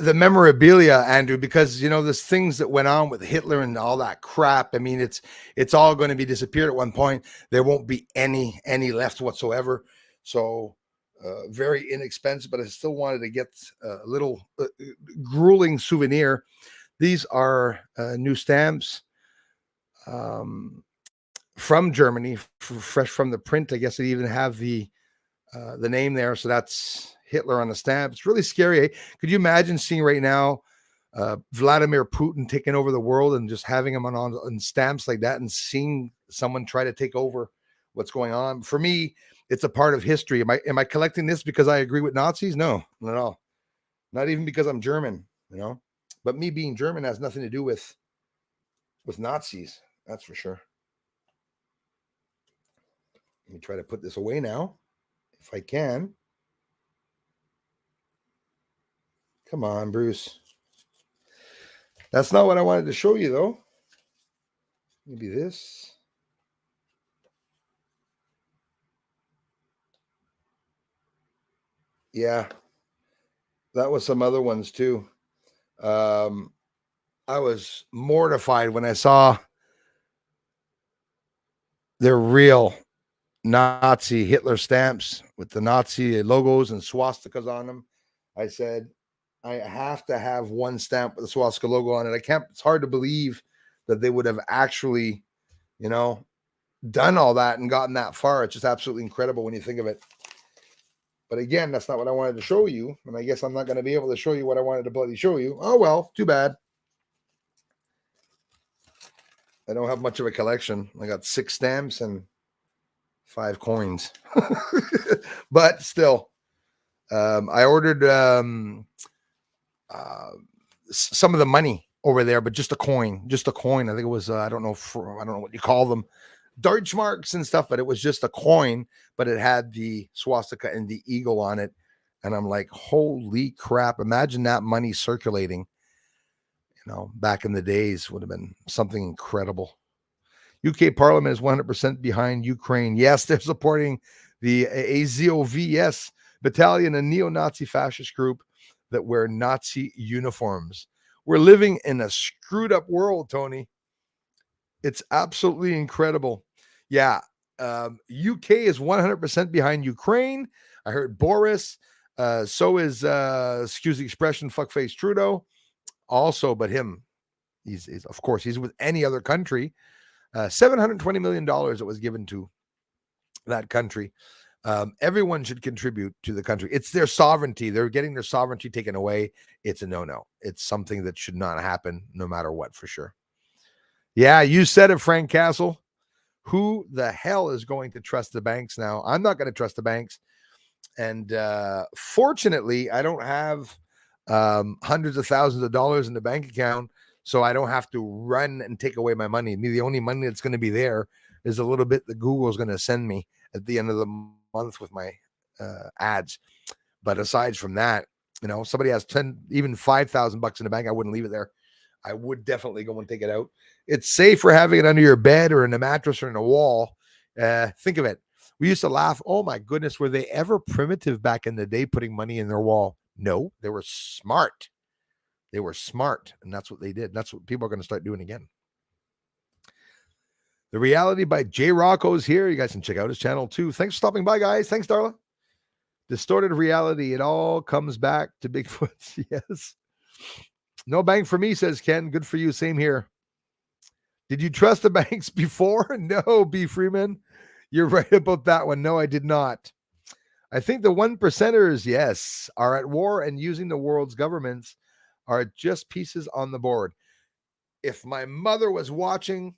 the memorabilia, Andrew, because there's things that went on with Hitler and all that crap. I mean, it's all going to be disappeared at one point. There won't be any left whatsoever. So very inexpensive, but I still wanted to get a little grueling souvenir. These are new stamps from Germany, fresh from the print. I guess they even have the name there. So that's Hitler on the stamp. It's really scary. Could you imagine seeing right now Vladimir Putin taking over the world and just having him on stamps like that and seeing someone try to take over what's going on? For me, it's a part of history. Am I collecting this because I agree with Nazis? No, not at all. Not even because I'm German, But me being German has nothing to do with Nazis. That's for sure. Let me try to put this away now, if I can. Come on, Bruce. That's not what I wanted to show you, though. Maybe this. Yeah, that was some other ones too. I was mortified when I saw their real Nazi Hitler stamps with the Nazi logos and swastikas on them. I said, I have to have one stamp with the swastika logo on it. It's hard to believe that they would have actually, done all that and gotten that far. It's just absolutely incredible when you think of it. But again, that's not what I wanted to show you. And I guess I'm not going to be able to show you what I wanted to bloody show you. Oh, well, too bad. I don't have much of a collection. I got 6 stamps and 5 coins. But still, I ordered some of the money over there, but just a coin. I think it was, I don't know what you call them, Deutschmarks and stuff, but it was just a coin, but it had the swastika and the eagle on it. And I'm like, holy crap. Imagine that money circulating. back in the days would have been something incredible. UK Parliament is 100% behind Ukraine. Yes, they're supporting the AZOV battalion, a neo-Nazi fascist group that wear Nazi uniforms. We're living in a screwed up world, Tony. It's absolutely incredible. Yeah, UK is 100% behind Ukraine. I heard Boris. So is, excuse the expression, fuckface Trudeau. Also, but him, he's of course, he's with any other country. $720 million that was given to that country. Everyone should contribute to the country. It's their sovereignty. They're getting their sovereignty taken away. It's a no-no. It's something that should not happen no matter what, for sure. Yeah, you said it, Frank Castle. Who the hell is going to trust the banks now? I'm not going to trust the banks. And fortunately, I don't have hundreds of thousands of dollars in the bank account, so I don't have to run and take away my money. The only money that's going to be there is a little bit that Google is going to send me at the end of the month with my ads. But aside from that, somebody has 10, even $5,000 in the bank, I wouldn't leave it there. I would definitely go and take it out. It's safe for having it under your bed or in a mattress or in a wall. Think of it. We used to laugh. Oh my goodness, were they ever primitive back in the day, putting money in their wall? No, they were smart. They were smart, and that's what they did. That's what people are going to start doing again. The Reality by Jay Rocco is here. You guys can check out his channel too. Thanks for stopping by, guys. Thanks, Darla. Distorted reality. It all comes back to Bigfoot. Yes. No bank for me, says Ken. Good for you. Same here. Did you trust the banks before? No, B. Freeman. You're right about that one. No, I did not. I think the 1%ers, yes, are at war, and using the world's governments are just pieces on the board. If my mother was watching,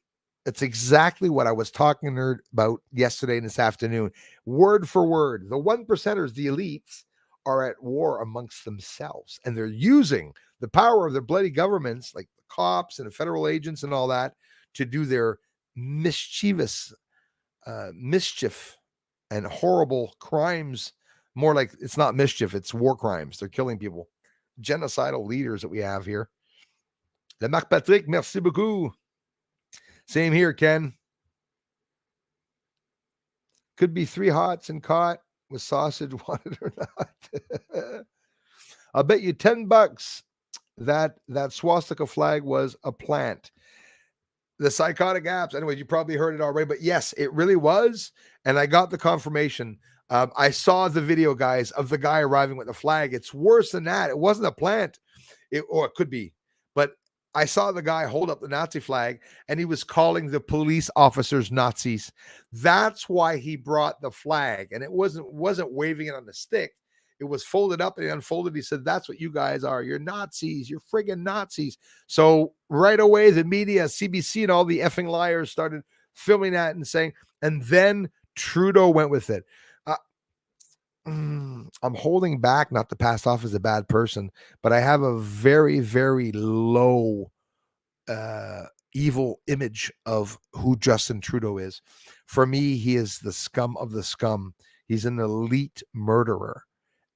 it's exactly what I was talking to her about yesterday and this afternoon. Word for word. The 1%ers, the elites, are at war amongst themselves, and they're using the power of their bloody governments, like the cops and the federal agents and all that, to do their mischievous mischief and horrible crimes. More like, it's not mischief, it's war crimes. They're killing people. Genocidal leaders that we have here. Le Marc Patrick, merci beaucoup. Same here, Ken. Could be 3 hots and caught with sausage, wanted or not. I'll bet you $10 that swastika flag was a plant. The psychotic apps. Anyway, you probably heard it already, but yes, it really was. And I got the confirmation. I saw the video, guys, of the guy arriving with the flag. It's worse than that. It wasn't a plant. Or it could be. But I saw the guy hold up the Nazi flag, and he was calling the police officers Nazis. That's why he brought the flag. And it wasn't waving it on the stick. It was folded up and he unfolded. He said, that's what you guys are. You're Nazis. You're friggin' Nazis. So right away, the media, CBC and all the effing liars started filming that and saying, and then Trudeau went with it. I'm holding back not to pass off as a bad person, but I have a very, very low evil image of who Justin Trudeau is. For me, he is the scum of the scum. He's an elite murderer.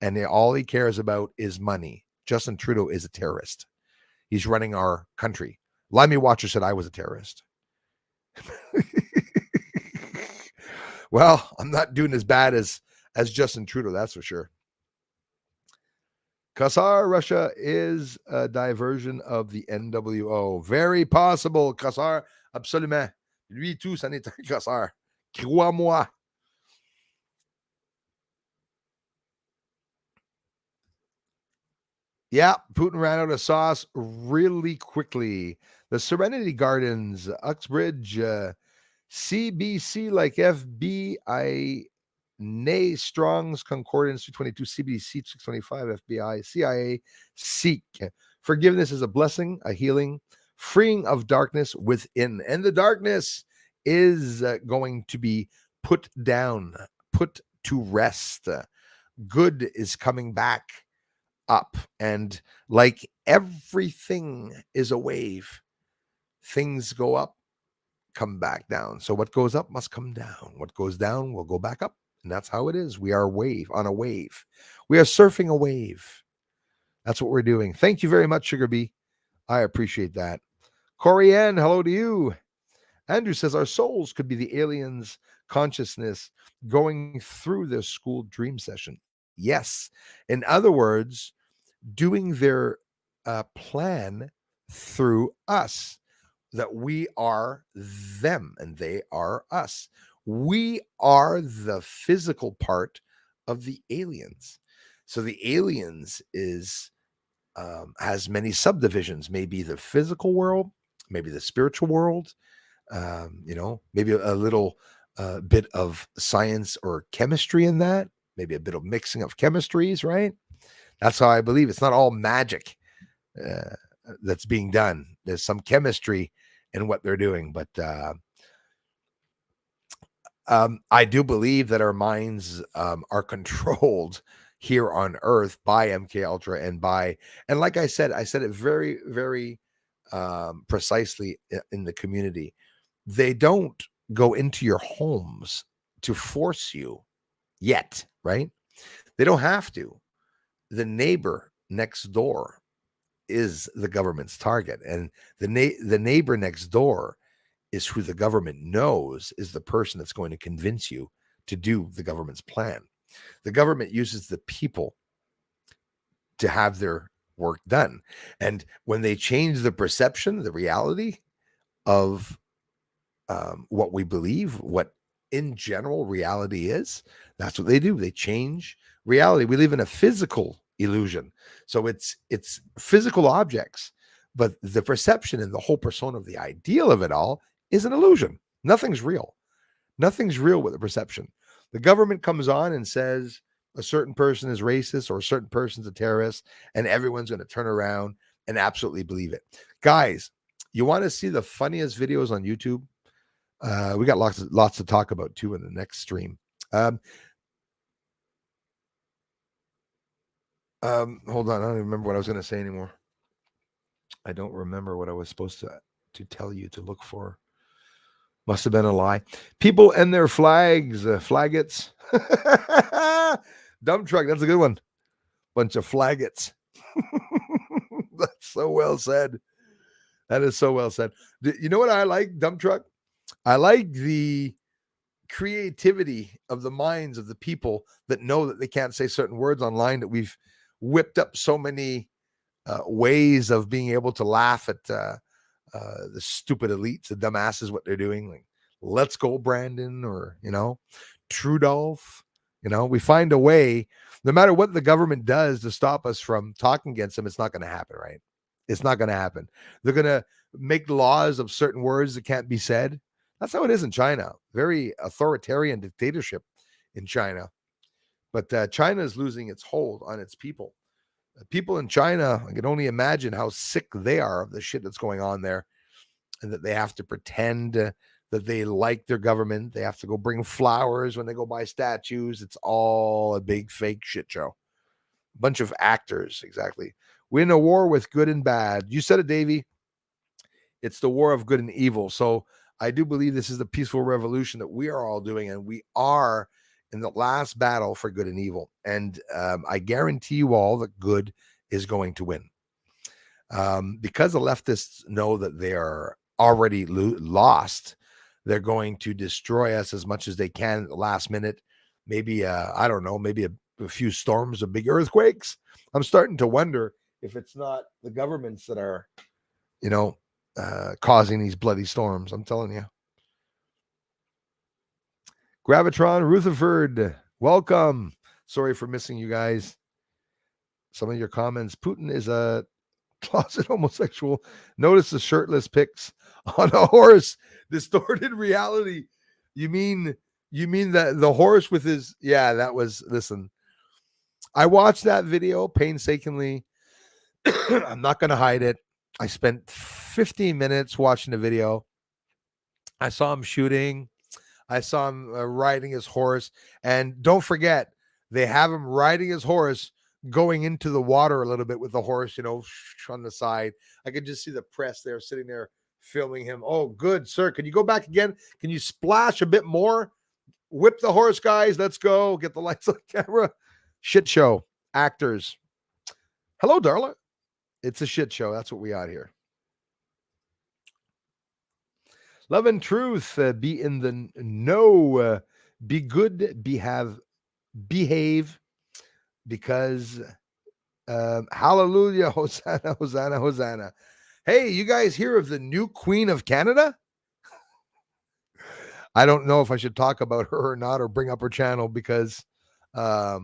And all he cares about is money. Justin Trudeau is a terrorist. He's running our country. Limey Watcher said I was a terrorist. Well, I'm not doing as bad as Justin Trudeau, that's for sure. Qassar, Russia is a diversion of the NWO. Very possible, Qassar. Absolument. Lui tout, ça n'est un Qassar. Crois-moi. Yeah, Putin ran out of sauce really quickly. The Serenity Gardens, Uxbridge, CBC like FBI, Nay Strong's Concordance 222, CBC 625, FBI, CIA, Seek. Forgiveness is a blessing, a healing, freeing of darkness within. And the darkness is going to be put down, put to rest. Good is coming back up, and like everything is a wave, things go up, come back down. So what goes up must come down. What goes down will go back up, and that's how it is. We are on a wave. We are surfing a wave. That's what we're doing. Thank you very much, Sugar Bee. I appreciate that. Corey Ann, hello to you. Andrew says our souls could be the aliens' consciousness going through their school dream session. Yes. In other words, doing their plan through us, that we are them and they are us. We are the physical part of the aliens. So the aliens is has many subdivisions, maybe the physical world, maybe the spiritual world, maybe a little bit of science or chemistry in that, maybe a bit of mixing of chemistries, right? That's how I believe it's not all magic that's being done. There's some chemistry in what they're doing, but I do believe that our minds are controlled here on Earth by MK Ultra and like I said it very, very precisely in the community. They don't go into your homes to force you yet, right? They don't have to. The neighbor next door is the government's target, and the neighbor next door is who the government knows is the person that's going to convince you to do the government's plan. The government uses the people to have their work done. And when they change the perception, the reality of what we believe, what in general reality is, that's what they do. They change reality. We live in a physical illusion. So it's physical objects, but the perception and the whole persona of the ideal of it all is an illusion. Nothing's real. Nothing's real with the perception. The government comes on and says a certain person is racist or a certain person's a terrorist, and everyone's going to turn around and absolutely believe it. Guys, you want to see the funniest videos on YouTube? We got lots to talk about too in the next stream. Hold on, I don't even remember what I was going to say anymore. I don't remember what I was supposed to tell you to look for. Must have been a lie. People and their flags, flaggets. Dump truck, that's a good one. Bunch of flaggets. That's so well said. That is so well said. You know what I like, dump truck? I like the creativity of the minds of the people that know that they can't say certain words online, that we've whipped up so many ways of being able to laugh at the stupid elites, the dumbasses, what they're doing. Like, let's go, Brandon, or, Trudolph. We find a way, no matter what the government does to stop us from talking against them, it's not going to happen, right? It's not going to happen. They're going to make laws of certain words that can't be said. That's how it is in China. Very authoritarian dictatorship in China. But China is losing its hold on its people. People in China, I can only imagine how sick they are of the shit that's going on there, and that they have to pretend that they like their government. They have to go bring flowers when they go buy statues. It's all a big fake shit show. Bunch of actors, exactly. Win a war with good and bad. You said it, Davey. It's the war of good and evil. So I do believe this is the peaceful revolution that we are all doing, and we are in the last battle for good and evil. And I guarantee you all that good is going to win. Because the leftists know that they are already lost, they're going to destroy us as much as they can at the last minute. Maybe, I don't know, maybe a few storms of big earthquakes. I'm starting to wonder if it's not the governments that are, causing these bloody storms. I'm telling you. Gravitron Rutherford, welcome. Sorry for missing you guys. Some of your comments. Putin is a closet homosexual. Notice the shirtless pics on a horse. Distorted reality. You mean that the horse with his, yeah, that was, listen, I watched that video painstakingly. I'm not going to hide it. I spent 15 minutes watching the video. I saw him shooting. I saw him riding his horse. And don't forget, they have him riding his horse, going into the water a little bit with the horse, on the side. I could just see the press there sitting there filming him. Oh, good, sir. Can you go back again? Can you splash a bit more? Whip the horse, guys. Let's go. Get the lights on camera. Shit show. Actors. Hello, Darla. It's a shit show. That's what we got here. Love and truth, be in the know, be good, behave, because hallelujah, Hosanna, Hosanna, Hosanna. Hey, you guys hear of the new Queen of Canada? I don't know if I should talk about her or not, or bring up her channel, because I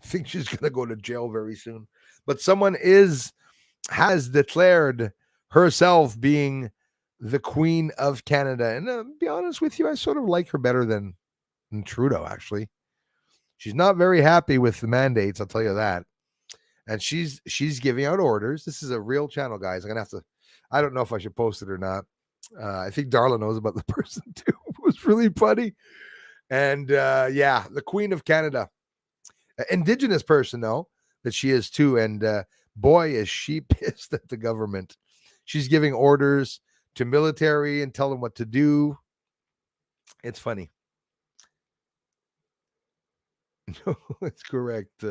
think she's going to go to jail very soon. But someone has declared herself being the Queen of Canada. And to be honest with you, I sort of like her better than Trudeau, actually. She's not very happy with the mandates, I'll tell you that. And she's giving out orders. This is a real channel, guys. I'm going to have to, I don't know if I should post it or not. I think Darla knows about the person too. It was really funny. And yeah, the Queen of Canada. Indigenous person, though, that she is too. And boy, is she pissed at the government. She's giving orders to military and tell them what to do. It's funny. No, it's correct.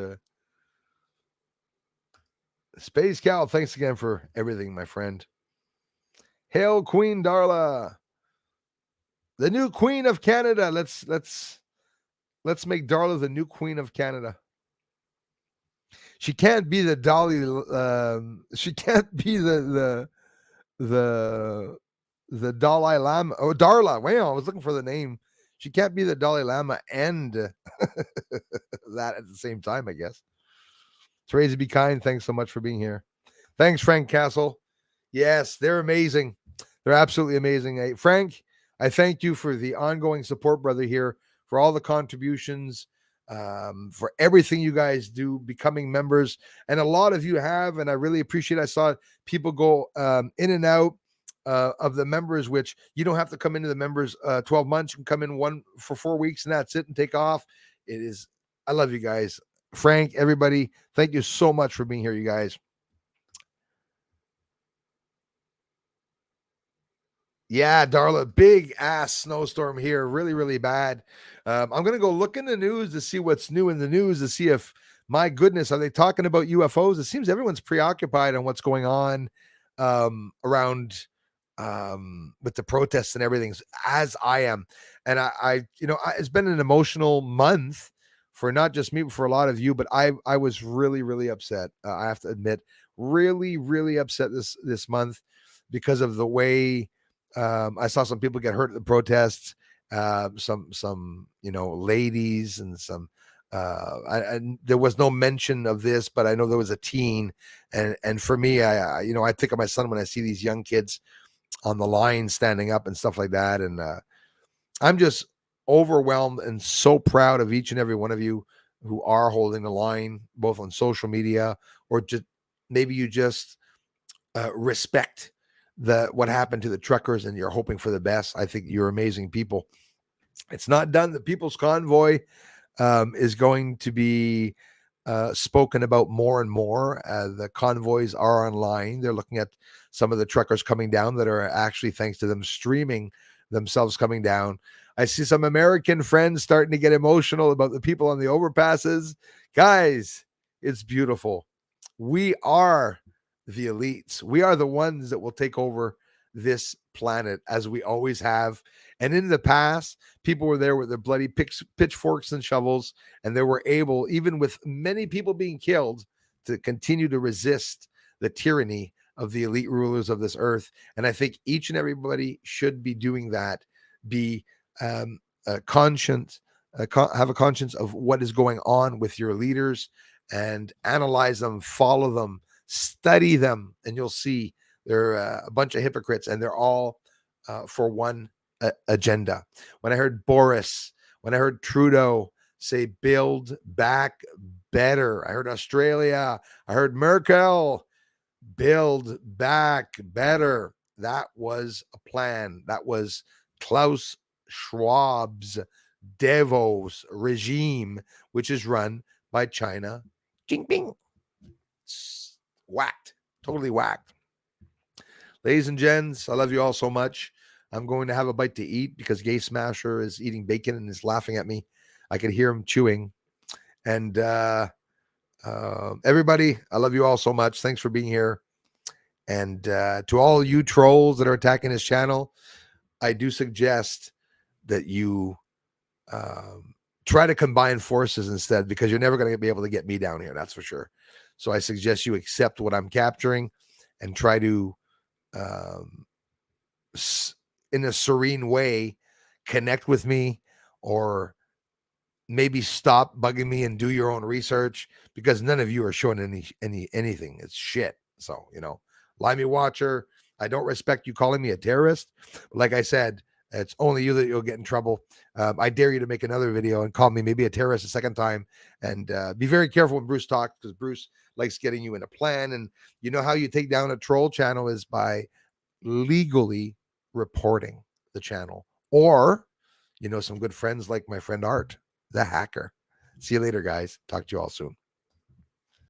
Space Cal, thanks again for everything, my friend. Hail Queen Darla, the new Queen of Canada. Let's make Darla the new Queen of Canada. She can't be the Dolly. She can't be the Dalai Lama. Oh, Darla. Wait, I was looking for the name. She can't be the Dalai Lama and that at the same time, I guess. Teresa Be Kind, thanks so much for being here. Thanks, Frank Castle. Yes, they're amazing. They're absolutely amazing. Hey, Frank, I thank you for the ongoing support, brother, here, for all the contributions, for everything you guys do, becoming members. And a lot of you have, and I really appreciate it. I saw people go in and out of the members, which you don't have to come into the members 12 months. You can come in one for 4 weeks and that's it, and take off. It is, I love you guys. Frank, everybody, thank you so much for being here, you guys. Yeah, Darla, big ass snowstorm here. Really, really bad. I'm going to go look in the news to see what's new in the news, to see if, my goodness, are they talking about UFOs? It seems everyone's preoccupied on what's going on around with the protests and everything, as I am. And it's been an emotional month for not just me, but for a lot of you. But I was really, really upset. I have to admit, really, really upset this month because of the way I saw some people get hurt at the protests. Some ladies and some. There was no mention of this, but I know there was a teen, and for me, I think of my son when I see these young kids on the line standing up and stuff like that, and I'm just overwhelmed and so proud of each and every one of you who are holding the line, both on social media or just maybe you just respect what happened to the truckers and you're hoping for the best. I think you're amazing people. It's not done. The People's Convoy is going to be spoken about more and more. The convoys are online. They're looking at some of the truckers coming down that are actually, thanks to them streaming themselves coming down. I see some American friends starting to get emotional about the people on the overpasses. Guys, it's beautiful. We are the elites. We are the ones that will take over this planet, as we always have. And in the past, people were there with their bloody pitchforks and shovels, and they were able, even with many people being killed, to continue to resist the tyranny of the elite rulers of this earth. And I think each and everybody should be doing that. Be conscious, have a conscience of what is going on with your leaders, and analyze them, follow them, study them, and you'll see they're a bunch of hypocrites, and they're all for one agenda. When I heard Boris, when I heard Trudeau say build back better, I heard Australia, I heard Merkel, build back better. That was a plan. That was Klaus Schwab's Davos regime, which is run by China. Jinping. Whacked. Totally whacked. Ladies and gents, I love you all so much. I'm going to have a bite to eat because Gay Smasher is eating bacon and is laughing at me. I can hear him chewing. And everybody, I love you all so much. Thanks for being here. And to all you trolls that are attacking his channel, I do suggest that you try to combine forces instead, because you're never going to be able to get me down here. That's for sure. So I suggest you accept what I'm capturing and try to, in a serene way, connect with me, or maybe stop bugging me and do your own research, because none of you are showing anything. It's shit. So, Limey Watcher, I don't respect you calling me a terrorist. Like I said, it's only you that you'll get in trouble. I dare you to make another video and call me maybe a terrorist a second time. And be very careful when Bruce talks, because Bruce likes getting you in a plan. And you know how you take down a troll channel is by legally reporting the channel, or some good friends like my friend Art, the hacker. See you later, guys. Talk to you all soon.